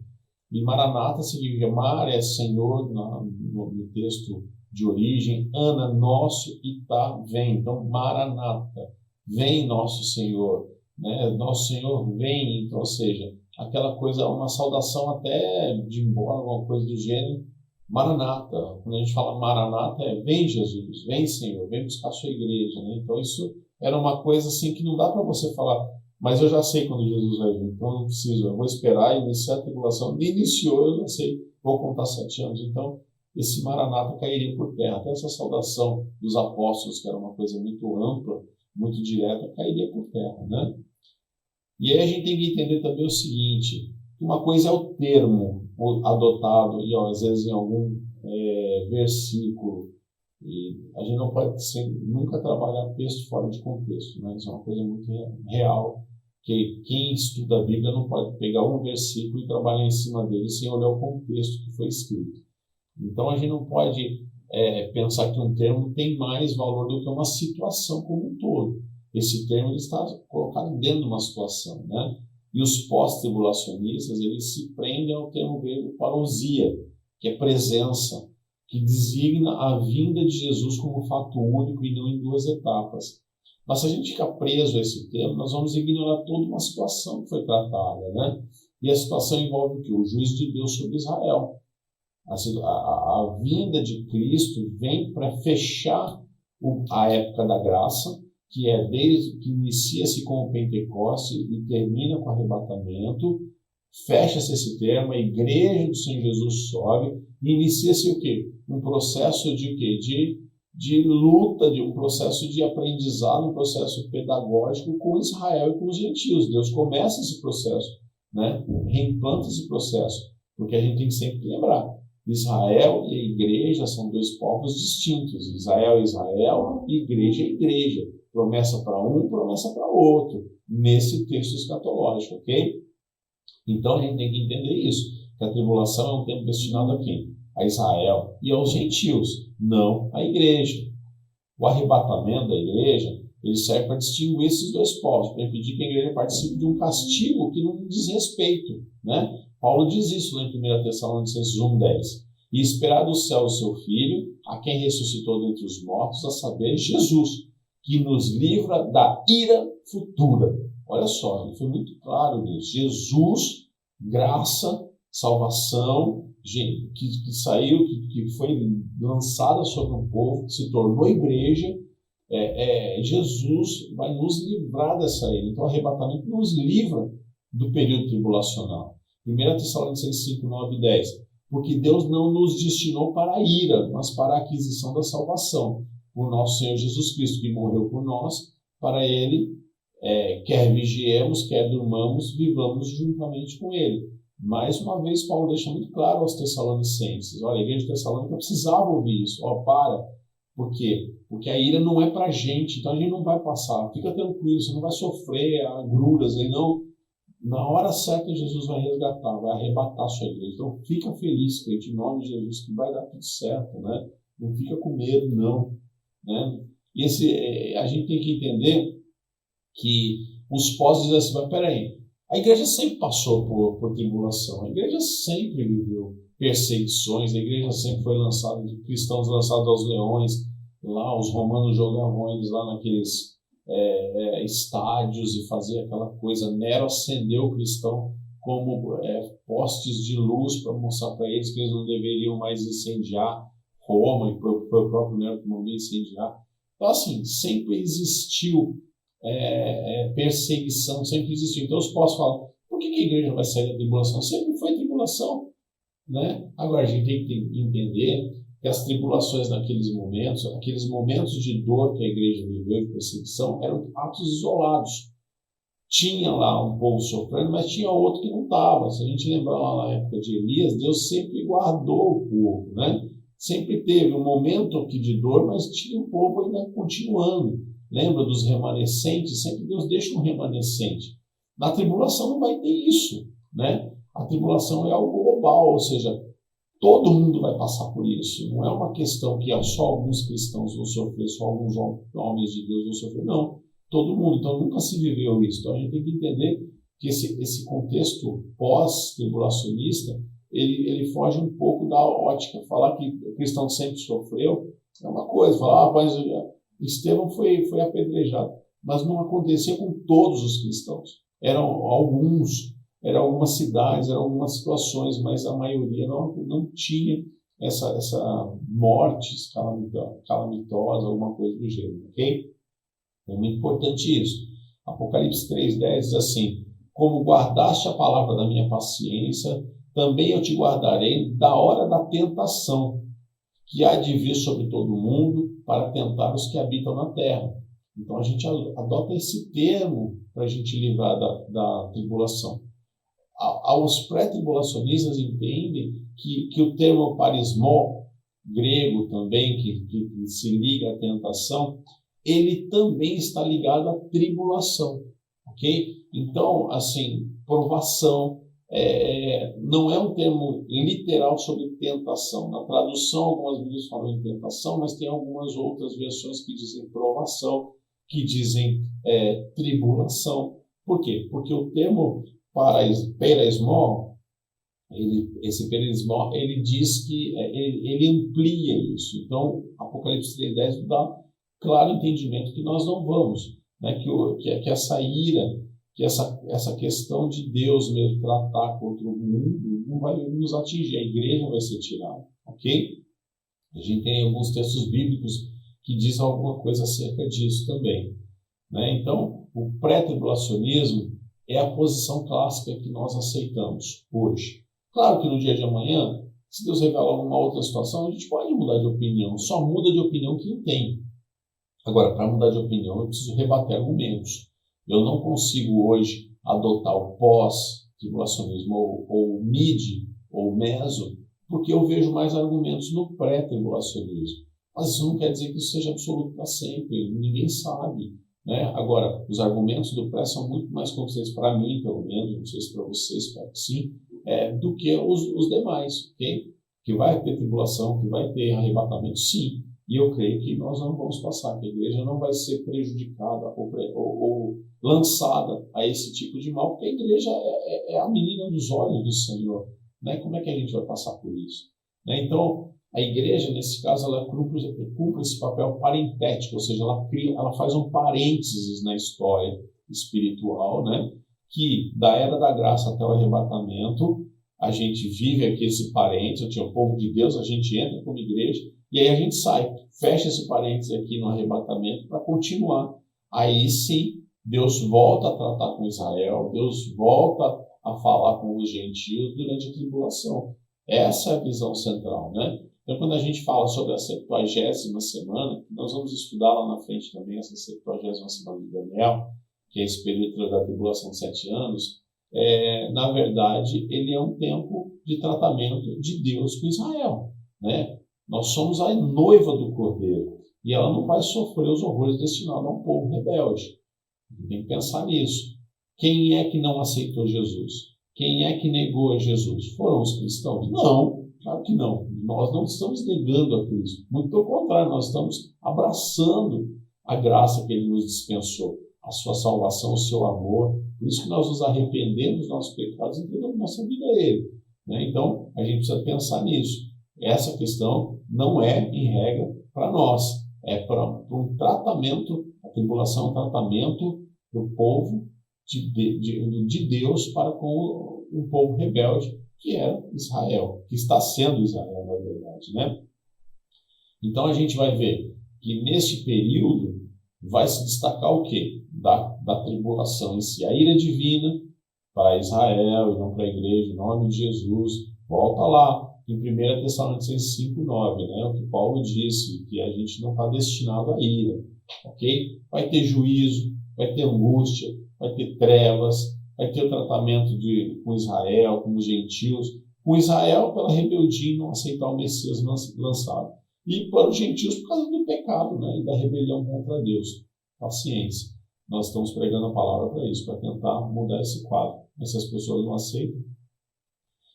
Speaker 1: E Maranata significa mar é Senhor no texto de origem, Ana, nosso, e tá, vem. Então, Maranata, vem nosso Senhor, né? Nosso Senhor vem, então, ou seja, aquela coisa, uma saudação até de embora, alguma coisa do gênero, Maranata. Quando a gente fala Maranata, vem Jesus, vem Senhor, vem buscar a sua igreja, né? Então, isso era uma coisa assim que não dá para você falar, mas eu já sei quando Jesus vai vir, então eu não preciso, eu vou esperar iniciar a tribulação. Iniciou, eu já sei, vou contar 7 anos, então esse Maranata cairia por terra. Até essa saudação dos apóstolos, que era uma coisa muito ampla, muito direta, cairia por terra, né? E aí a gente tem que entender também o seguinte, uma coisa é o termo adotado, e ó, às vezes em algum versículo, e a gente não pode nunca trabalhar texto fora de contexto, né? Isso é uma coisa muito real, que quem estuda a Bíblia não pode pegar um versículo e trabalhar em cima dele sem olhar o contexto que foi escrito. Então, a gente não pode pensar que um termo tem mais valor do que uma situação como um todo. Esse termo ele está colocado dentro de uma situação, né? E os pós-tribulacionistas, eles se prendem ao termo grego parousia, que é presença, que designa a vinda de Jesus como fato único e não em 2 etapas. Mas se a gente ficar preso a esse termo, nós vamos ignorar toda uma situação que foi tratada, né? E a situação envolve o quê? O juízo de Deus sobre Israel. A vinda de Cristo vem para fechar a época da graça, que é desde que inicia-se com o Pentecoste e termina com o arrebatamento. Fecha-se esse termo, a igreja do Senhor Jesus sobe e inicia-se o quê? Um processo de o quê? De luta, de um processo de aprendizado, um processo pedagógico com Israel e com os gentios. Deus começa esse processo, né? Reimplanta esse processo, porque a gente tem que sempre lembrar, Israel e a igreja são 2 povos distintos. Israel é Israel e igreja é igreja. Promessa para um, promessa para outro, nesse texto escatológico, ok? Então a gente tem que entender isso, que a tribulação é um tempo destinado a quem? A Israel e aos gentios, não à igreja. O arrebatamento da igreja, ele serve para distinguir esses 2 povos, para impedir que a igreja participe de um castigo que não diz respeito, né? Paulo diz isso lá em 1 Tessalonicenses 1,10. E esperar do céu o seu Filho, a quem ressuscitou dentre os mortos, a saber, Jesus, que nos livra da ira futura. Olha só, ele foi muito claro nisso. Jesus, graça, salvação, que saiu, que foi lançada sobre um povo, que se tornou igreja. Jesus vai nos livrar dessa ira. Então, o arrebatamento nos livra do período tribulacional. 1 Tessalonicenses 5, 9 e 10. Porque Deus não nos destinou para a ira, mas para a aquisição da salvação, por nosso Senhor Jesus Cristo, que morreu por nós, para Ele, quer vigiemos, quer durmamos, vivamos juntamente com Ele. Mais uma vez, Paulo deixa muito claro aos Tessalonicenses. Olha, a igreja de Tessalônica precisava ouvir isso. Por quê? Porque a ira não é para a gente, então a gente não vai passar. Fica tranquilo, você não vai sofrer agruras aí, não. Na hora certa, Jesus vai resgatar, vai arrebatar a sua igreja. Então, fica feliz, crente, em nome de Jesus, que vai dar tudo certo, né? Não fica com medo, não. Né? E a gente tem que entender que os pós dizem assim, mas peraí, a igreja sempre passou por tribulação, a igreja sempre viveu perseguições, a igreja sempre foi lançada, cristãos lançados aos leões, lá os romanos jogavam eles lá naqueles estádios e fazia aquela coisa. Nero acendeu o cristão como postes de luz para mostrar para eles que eles não deveriam mais incendiar Roma, e foi o próprio Nero que mandou incendiar. Então, assim, sempre existiu perseguição, sempre existiu. Então, os pós falam, por que a igreja vai sair da tribulação? Sempre foi tribulação, né? Agora, a gente tem que entender que as tribulações naqueles momentos, aqueles momentos de dor que a igreja viveu, de perseguição, eram atos isolados. Tinha lá um povo sofrendo, mas tinha outro que não estava. Se a gente lembrar lá na época de Elias, Deus sempre guardou o povo, né? Sempre teve um momento aqui de dor, mas tinha um povo ainda continuando. Lembra dos remanescentes? Sempre Deus deixa um remanescente. Na tribulação não vai ter isso, né? A tribulação é algo global, ou seja, todo mundo vai passar por isso. Não é uma questão que só alguns cristãos vão sofrer, só alguns homens de Deus vão sofrer. Não, todo mundo. Então nunca se viveu isso. Então a gente tem que entender que esse contexto pós-tribulacionista, ele foge um pouco da ótica. Falar que o cristão sempre sofreu é uma coisa. Falar, mas Estevão foi apedrejado. Mas não acontecia com todos os cristãos. Eram algumas cidades, eram algumas situações, mas a maioria não tinha essa morte calamitosa, alguma coisa do gênero, ok? É muito importante isso. Apocalipse 3,10 diz assim, como guardaste a palavra da minha paciência, também eu te guardarei da hora da tentação, que há de vir sobre todo mundo para tentar os que habitam na terra. Então a gente adota esse termo para a gente livrar da tribulação. Os pré-tribulacionistas entendem que o termo parismó, grego também, que se liga à tentação, ele também está ligado à tribulação, ok? Então, assim, provação não é um termo literal sobre tentação. Na tradução, algumas vezes falam em tentação, mas tem algumas outras versões que dizem provação, que dizem tribulação. Por quê? Porque o termo perismó, esse perismó, ele diz que ele amplia isso. Então, Apocalipse 3,10 dá claro entendimento que nós não vamos, né? que essa ira, que essa questão de Deus mesmo tratar contra o mundo não vai nos atingir, a igreja vai ser tirada, ok? A gente tem alguns textos bíblicos que dizem alguma coisa acerca disso também, né? Então, o pré-tribulacionismo é a posição clássica que nós aceitamos hoje. Claro que no dia de amanhã, se Deus revelar alguma outra situação, a gente pode mudar de opinião, só muda de opinião quem tem. Agora, para mudar de opinião, eu preciso rebater argumentos. Eu não consigo hoje adotar o pós-tribulacionismo ou o mid ou o meso, porque eu vejo mais argumentos no pré-tribulacionismo. Mas isso não quer dizer que isso seja absoluto para sempre, ninguém sabe, né? Agora, os argumentos do pré são muito mais consistentes para mim, pelo menos, não sei se para vocês, espero que sim, do que os demais, ok? Que vai ter tribulação, que vai ter arrebatamento, sim. E eu creio que nós não vamos passar, que a igreja não vai ser prejudicada ou lançada a esse tipo de mal, porque a igreja é a menina dos olhos do Senhor, né? Como é que a gente vai passar por isso? Né? Então, a igreja, nesse caso, ela cumpre esse papel parentético, ou seja, ela faz um parênteses na história espiritual, né? Que da era da graça até o arrebatamento, a gente vive aqui esse parênteses, o povo de Deus, a gente entra como igreja, e aí a gente sai, fecha esse parênteses aqui no arrebatamento para continuar. Aí sim, Deus volta a tratar com Israel, Deus volta a falar com os gentios durante a tribulação. Essa é a visão central, né? Então, quando a gente fala sobre a 70ª semana, nós vamos estudar lá na frente também essa 70ª semana de Daniel, que é esse período da tribulação de 7 anos, na verdade, ele é um tempo de tratamento de Deus com Israel, né? Nós somos a noiva do Cordeiro e ela não vai sofrer os horrores destinados a um povo rebelde. Tem que pensar nisso. Quem é que não aceitou Jesus? Quem é que negou a Jesus? Foram os cristãos? Não, claro que não. Nós não estamos negando a Cristo. Muito pelo contrário, nós estamos abraçando a graça que Ele nos dispensou, a sua salvação, o seu amor. Por isso que nós nos arrependemos dos nossos pecados e entregamos nossa vida a Ele. Né? Então, a gente precisa pensar nisso. Essa questão não é, em regra, para nós. É para um tratamento, a tribulação é um tratamento do povo de Deus para com um povo rebelde, que é Israel, que está sendo Israel, na verdade. Né? Então, a gente vai ver que neste período vai se destacar o quê? Da tribulação em si. A ira divina para Israel e não para a igreja, em nome de Jesus. Volta lá, em 1 Tessalonicenses 5:9, né? O que Paulo disse, que a gente não está destinado à ira. Ok? Vai ter juízo, vai ter angústia, vai ter trevas, vai ter o tratamento com Israel, com os gentios. Com Israel, pela rebeldia em não aceitar o Messias lançado. E para os gentios, por causa do pecado, né? E da rebelião contra Deus. Paciência. Nós estamos pregando a palavra para isso, para tentar mudar esse quadro. Mas se as pessoas não aceitam.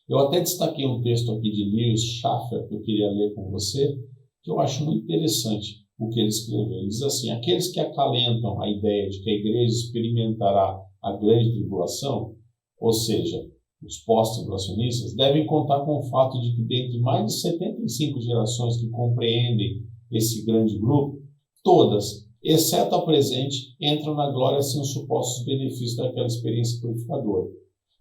Speaker 1: Eu até destaquei um texto aqui de Lewis Schaffer, que eu queria ler com você, que eu acho muito interessante o que ele escreveu. Ele diz assim: aqueles que acalentam a ideia de que a igreja experimentará a grande tribulação, ou seja, os pós-tribulacionistas, devem contar com o fato de que dentre mais de 75 gerações que compreendem esse grande grupo, todas, exceto a presente, entram na glória sem os supostos benefícios daquela experiência purificadora.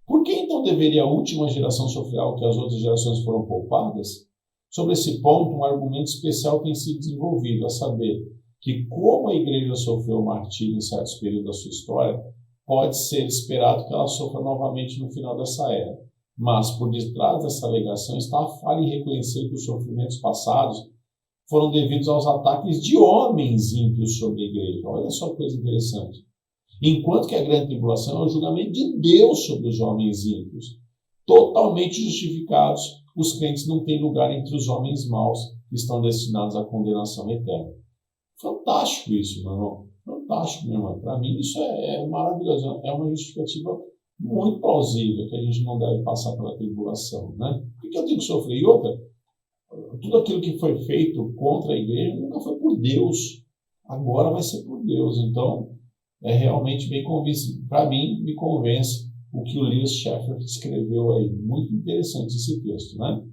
Speaker 1: Por que então deveria a última geração sofrer algo que as outras gerações foram poupadas? Sobre esse ponto, um argumento especial tem sido desenvolvido, a saber, que como a igreja sofreu martírio em certos períodos da sua história, pode ser esperado que ela sofra novamente no final dessa era. Mas, por detrás dessa alegação, está a falha em reconhecer que os sofrimentos passados foram devidos aos ataques de homens ímpios sobre a igreja. Olha só que coisa interessante. Enquanto que a grande tribulação é o julgamento de Deus sobre os homens ímpios. Totalmente justificados, os crentes não têm lugar entre os homens maus que estão destinados à condenação eterna. Fantástico isso, meu irmão. Fantástico, meu irmão. Para mim isso é maravilhoso. É uma justificativa muito plausível que a gente não deve passar pela tribulação. Né? Por que eu tenho que sofrer? E outra, tudo aquilo que foi feito contra a igreja nunca foi por Deus. Agora vai ser por Deus. Então, é realmente bem convincente. Para mim, me convence o que o Lewis Schaffer escreveu aí. Muito interessante esse texto, né?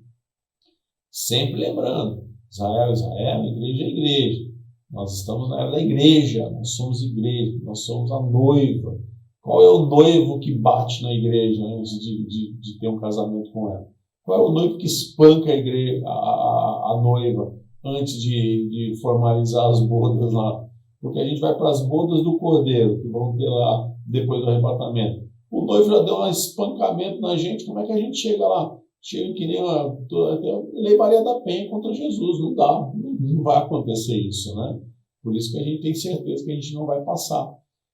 Speaker 1: Sempre lembrando, Israel, Israel, igreja é igreja. Nós estamos na era da igreja, nós somos igreja, nós somos a noiva. Qual é o noivo que bate na igreja antes de ter um casamento com ela? Qual é o noivo que espanca a igreja, a noiva antes de formalizar as bodas lá? Porque a gente vai para as bodas do Cordeiro, que vão ter lá depois do arrebatamento. O noivo já deu um espancamento na gente, como é que a gente chega lá? Chega que nem até Lei Maria da Penha contra Jesus, não dá, não vai acontecer isso, né? Por isso que a gente tem certeza que a gente não vai passar.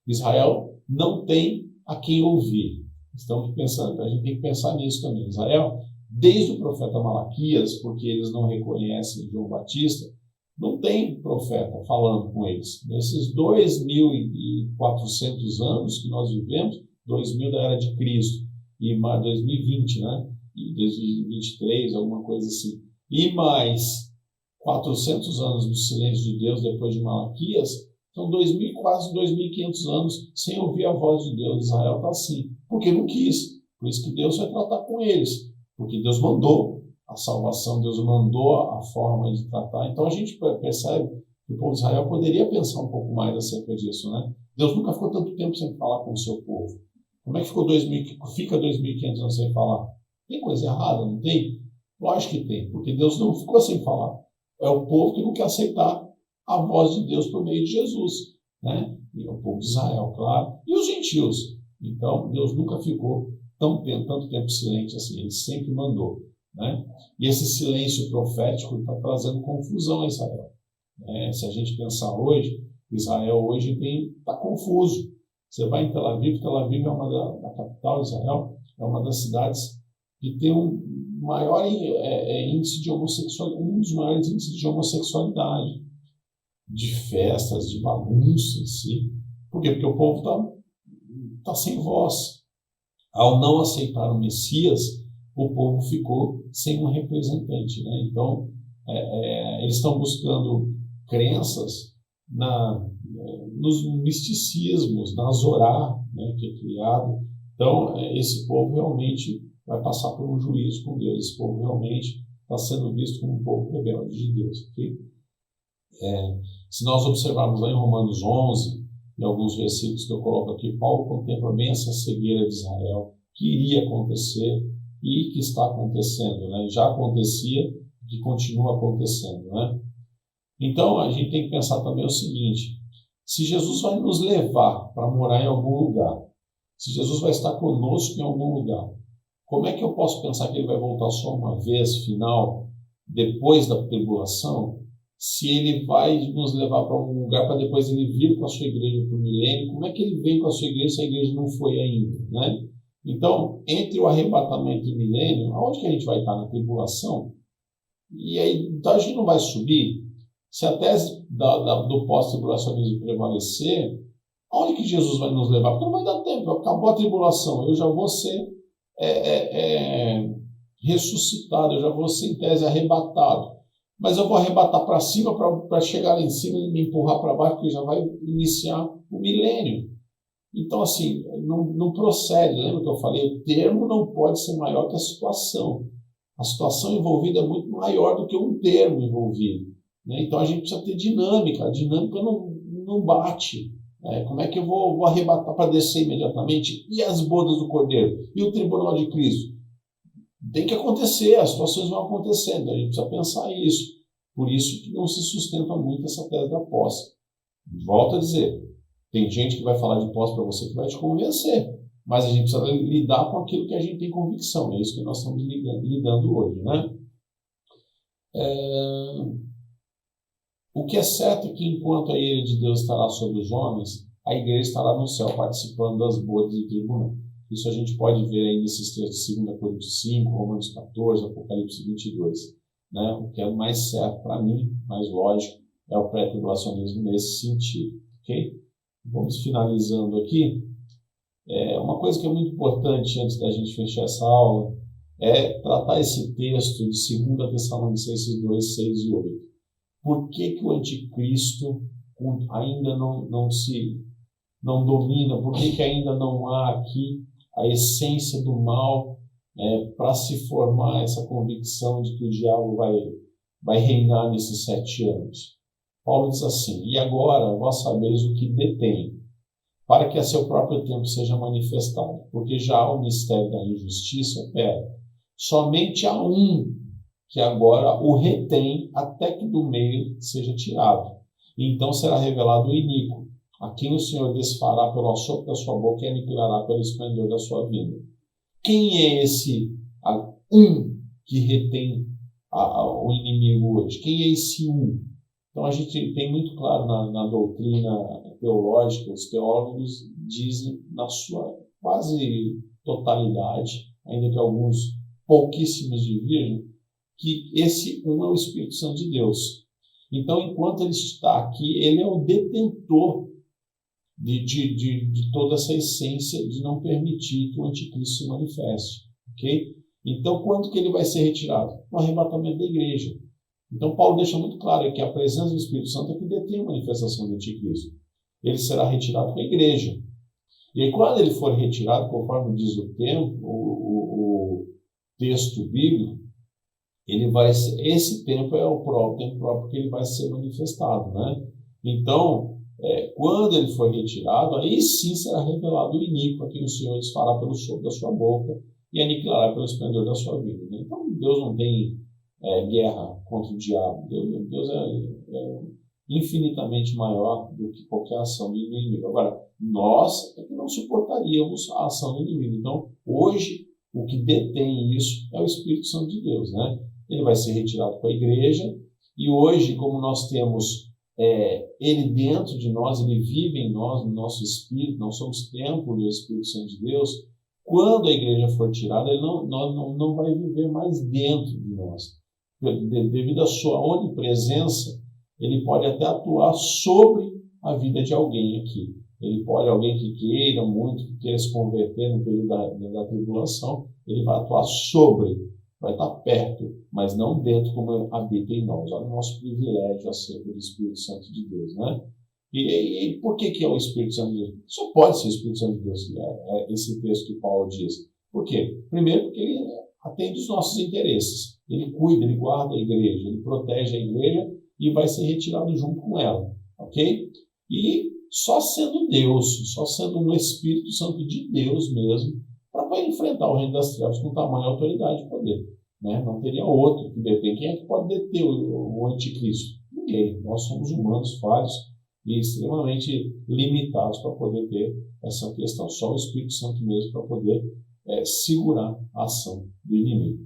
Speaker 1: Israel não tem a quem ouvir. Estamos pensando, a gente tem que pensar nisso também. Israel, desde o profeta Malaquias, porque eles não reconhecem João Batista, não tem profeta falando com eles. Nesses 2.400 anos que nós vivemos, 2000 da era de Cristo, e mais 2020, né? E 2023, alguma coisa assim. E mais 400 anos do silêncio de Deus depois de Malaquias, são quase 2.500 anos sem ouvir a voz de Deus. Israel está assim, porque não quis. Por isso que Deus vai tratar com eles, porque Deus mandou a salvação, Deus mandou a forma de tratar. Então a gente percebe que o povo de Israel poderia pensar um pouco mais acerca disso, né? Deus nunca ficou tanto tempo sem falar com o seu povo. Como é que fica 2.500 anos sem falar? Tem coisa errada, não tem? Lógico que tem, porque Deus não ficou sem falar. É o povo que não quer aceitar a voz de Deus por meio de Jesus, né? E é o povo de Israel, claro, e os gentios. Então, Deus nunca ficou tanto tempo silente assim, Ele sempre mandou, né? E esse silêncio profético está trazendo confusão a Israel. Se a gente pensar hoje, Israel hoje está confuso. Você vai em Tel Aviv é uma da capital de Israel, é uma das cidades que tem um maior índice de homossexualidade, um dos maiores índices de homossexualidade, de festas, de bagunça em si. Por quê? Porque o povo está sem voz. Ao não aceitar o Messias, o povo ficou sem um representante, né? Então, eles estão buscando crenças nos misticismos, na Zorá, né, que é criado. Então, esse povo realmente vai passar por um juízo com Deus. Esse povo realmente está sendo visto como um povo rebelde de Deus. Okay? Se nós observarmos lá em Romanos 11, em alguns versículos que eu coloco aqui, Paulo contempla bem essa cegueira de Israel, que iria acontecer e que está acontecendo, né? Já acontecia e que continua acontecendo, né? Então, a gente tem que pensar também o seguinte: se Jesus vai nos levar para morar em algum lugar, se Jesus vai estar conosco em algum lugar, como é que eu posso pensar que ele vai voltar só uma vez, final, depois da tribulação, se ele vai nos levar para algum lugar para depois ele vir com a sua igreja para o milênio? Como é que ele vem com a sua igreja se a igreja não foi ainda, né? Então, entre o arrebatamento e o milênio, aonde que a gente vai estar? Na tribulação? E aí, então a gente não vai subir? Se a tese do pós-tribulacionismo prevalecer, aonde que Jesus vai nos levar? Porque não vai dar tempo, acabou a tribulação, eu já vou ser ressuscitado, eu já vou ser, em tese, arrebatado. Mas eu vou arrebatar para cima para chegar lá em cima e me empurrar para baixo, porque já vai iniciar o milênio. Então, assim, não procede. Lembra que eu falei? O termo não pode ser maior que a situação. A situação envolvida é muito maior do que um termo envolvido, né? Então, a gente precisa ter dinâmica. A dinâmica não bate. Como é que eu vou arrebatar para descer imediatamente? E as bodas do Cordeiro? E o tribunal de Cristo? Tem que acontecer, as situações vão acontecendo. A gente precisa pensar isso. Por isso que não se sustenta muito essa tese da posse. Volto a dizer, tem gente que vai falar de posse para você que vai te convencer, mas a gente precisa lidar com aquilo que a gente tem convicção. É isso que nós estamos lidando hoje, né? O que é certo é que enquanto a ira de Deus estará sobre os homens, a igreja estará no céu participando das bodas do tribunal. Isso a gente pode ver aí nesses textos de 2 Coríntios 5, Romanos 14, Apocalipse 22. Né? O que é mais certo para mim, mais lógico, é o pré-tribulacionismo nesse sentido. Okay? Vamos finalizando aqui. Uma coisa que é muito importante antes da gente fechar essa aula é tratar esse texto de 2 Tessalonicenses 2, 6 e 8. Por que o anticristo ainda não domina? Por que ainda não há aqui a essência do mal para se formar essa convicção de que o diabo vai reinar nesses 7 anos? Paulo diz assim: e agora vós sabeis o que detém, para que a seu próprio tempo seja manifestado, porque já há o mistério da injustiça opera. Somente há um que agora o retém até que do meio seja tirado. E então será revelado o iníquo, a quem o Senhor desfará pelo assopro da sua boca e aniquilará pelo esplendor da sua vinda. Quem é esse que retém o inimigo hoje? Quem é esse Então a gente tem muito claro na doutrina teológica, os teólogos dizem na sua quase totalidade, ainda que alguns pouquíssimos diverjam, que esse é o Espírito Santo de Deus. Então, enquanto ele está aqui, ele é o detentor de toda essa essência de não permitir que o anticristo se manifeste. Okay? Então, quando que ele vai ser retirado? No arrebatamento da igreja. Então, Paulo deixa muito claro que a presença do Espírito Santo é que detém a manifestação do anticristo. Ele será retirado com a igreja. E aí, quando ele for retirado, conforme diz o tempo, o texto bíblico, esse tempo é o tempo próprio que ele vai ser manifestado, né? Então, quando ele for retirado, aí sim será revelado o iníquo, a quem o Senhor desfará pelo sopro da sua boca e aniquilará pelo esplendor da sua vida. Né? Então, Deus não tem guerra contra o diabo. Deus é infinitamente maior do que qualquer ação do inimigo. Agora, nós é que não suportaríamos a ação do inimigo. Então, hoje, o que detém isso é o Espírito Santo de Deus, né? Ele vai ser retirado para a igreja, e hoje, como nós temos ele dentro de nós, ele vive em nós, no nosso espírito, nós somos templo do Espírito Santo de Deus. Quando a igreja for tirada, ele não vai viver mais dentro de nós. Devido à sua onipresença, ele pode até atuar sobre a vida de alguém aqui. Alguém que queira muito, que queira se converter no período da tribulação, ele vai atuar sobre, vai estar perto, mas não dentro como habita em nós. Olha o nosso privilégio acerca do Espírito Santo de Deus, né? E por que é o Espírito Santo de Deus? Só pode ser o Espírito Santo de Deus, esse texto que Paulo diz. Por quê? Primeiro, porque ele atende os nossos interesses. Ele cuida, ele guarda a igreja, ele protege a igreja e vai ser retirado junto com ela, ok? E só sendo Deus, só sendo um Espírito Santo de Deus mesmo, para enfrentar o reino das trevas com tamanha autoridade e poder. Né? Não teria outro que detém. Quem é que pode deter o anticristo? Ninguém. Nós somos humanos, falhos e extremamente limitados para poder ter essa questão. Só o Espírito Santo mesmo para poder segurar a ação do inimigo.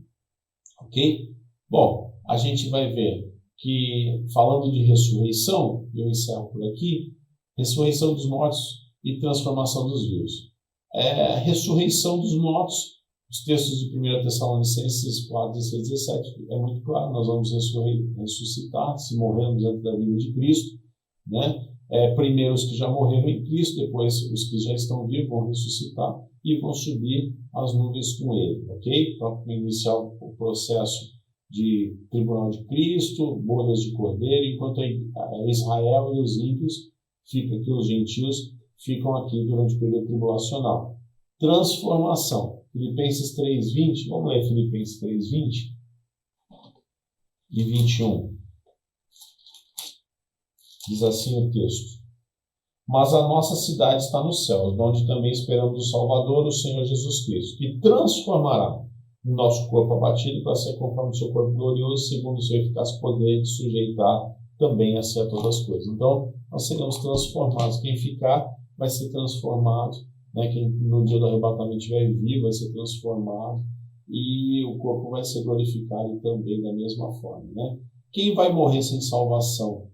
Speaker 1: Ok? Bom, a gente vai ver que, falando de ressurreição, eu encerro por aqui, ressurreição dos mortos e transformação dos vivos. Ressurreição dos mortos, os textos de 1 Tessalonicenses 4, 16, 17, é muito claro, nós vamos ressuscitar, se morrermos antes da vinda de Cristo, né? Primeiro os que já morreram em Cristo, depois os que já estão vivos vão ressuscitar e vão subir as nuvens com ele, ok? Para iniciar o processo de tribunal de Cristo, bodas de Cordeiro, enquanto Israel e os ímpios ficam aqui, os gentios ficam aqui durante o período tribulacional. Transformação. Filipenses 3:20, vamos ler Filipenses 3:20 e 21. Diz assim o texto: mas a nossa cidade está nos céus, onde também esperamos o Salvador, o Senhor Jesus Cristo, que transformará o nosso corpo abatido para ser conforme o seu corpo glorioso, segundo o seu eficaz poder de sujeitar também a si a todas as coisas. Então, nós seremos transformados. Quem ficar vai ser transformado, né? Quem no dia do arrebatamento estiver vivo vai ser transformado e o corpo vai ser glorificado também da mesma forma, né? Quem vai morrer sem salvação?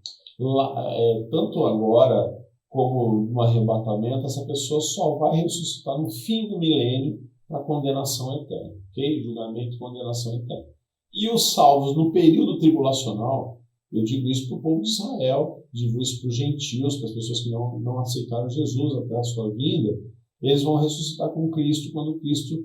Speaker 1: Tanto agora como no arrebatamento, essa pessoa só vai ressuscitar no fim do milênio para condenação eterna, ok? Julgamento e condenação eterna. E os salvos no período tribulacional, eu digo isso para o povo de Israel, digo isso para os gentios, para as pessoas que não aceitaram Jesus até a sua vinda, eles vão ressuscitar com Cristo quando Cristo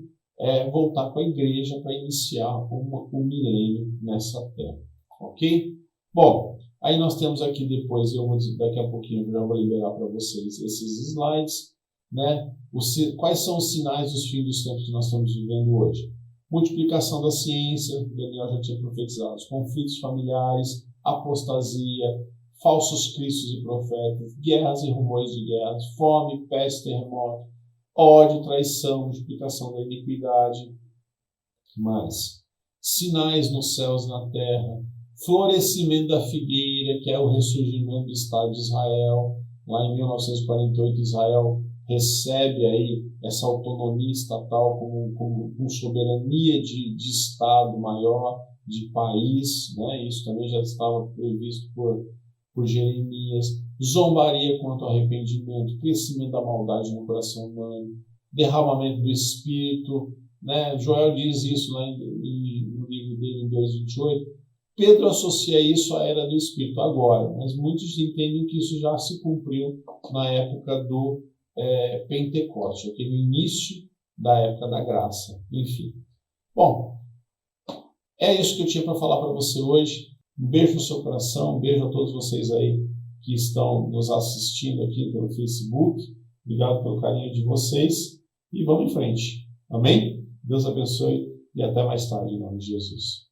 Speaker 1: voltar com a igreja para iniciar um milênio nessa terra, ok? Bom, aí nós temos aqui depois, daqui a pouquinho eu já vou liberar para vocês esses slides, né? Quais são os sinais dos fins dos tempos que nós estamos vivendo hoje? Multiplicação da ciência, Daniel já tinha profetizado, os conflitos familiares, apostasia, falsos cristos e profetas, guerras e rumores de guerras, fome, peste, terremoto, ódio, traição, multiplicação da iniquidade. Mais sinais nos céus e na terra, florescimento da figueira, que é o ressurgimento do Estado de Israel. Lá em 1948, Israel recebe aí essa autonomia estatal com soberania de Estado maior, de país, né? Isso também já estava previsto por Jeremias. Zombaria quanto ao arrependimento, crescimento da maldade no coração humano, derramamento do Espírito, né? Joel diz isso lá no livro dele, em 2:28. Pedro associa isso à era do Espírito agora, mas muitos entendem que isso já se cumpriu na época do Pentecoste, okay? No início da época da graça, enfim. Bom, é isso que eu tinha para falar para você hoje. Um beijo no seu coração, um beijo a todos vocês aí que estão nos assistindo aqui pelo Facebook. Obrigado pelo carinho de vocês e vamos em frente. Amém? Deus abençoe e até mais tarde, em nome de Jesus.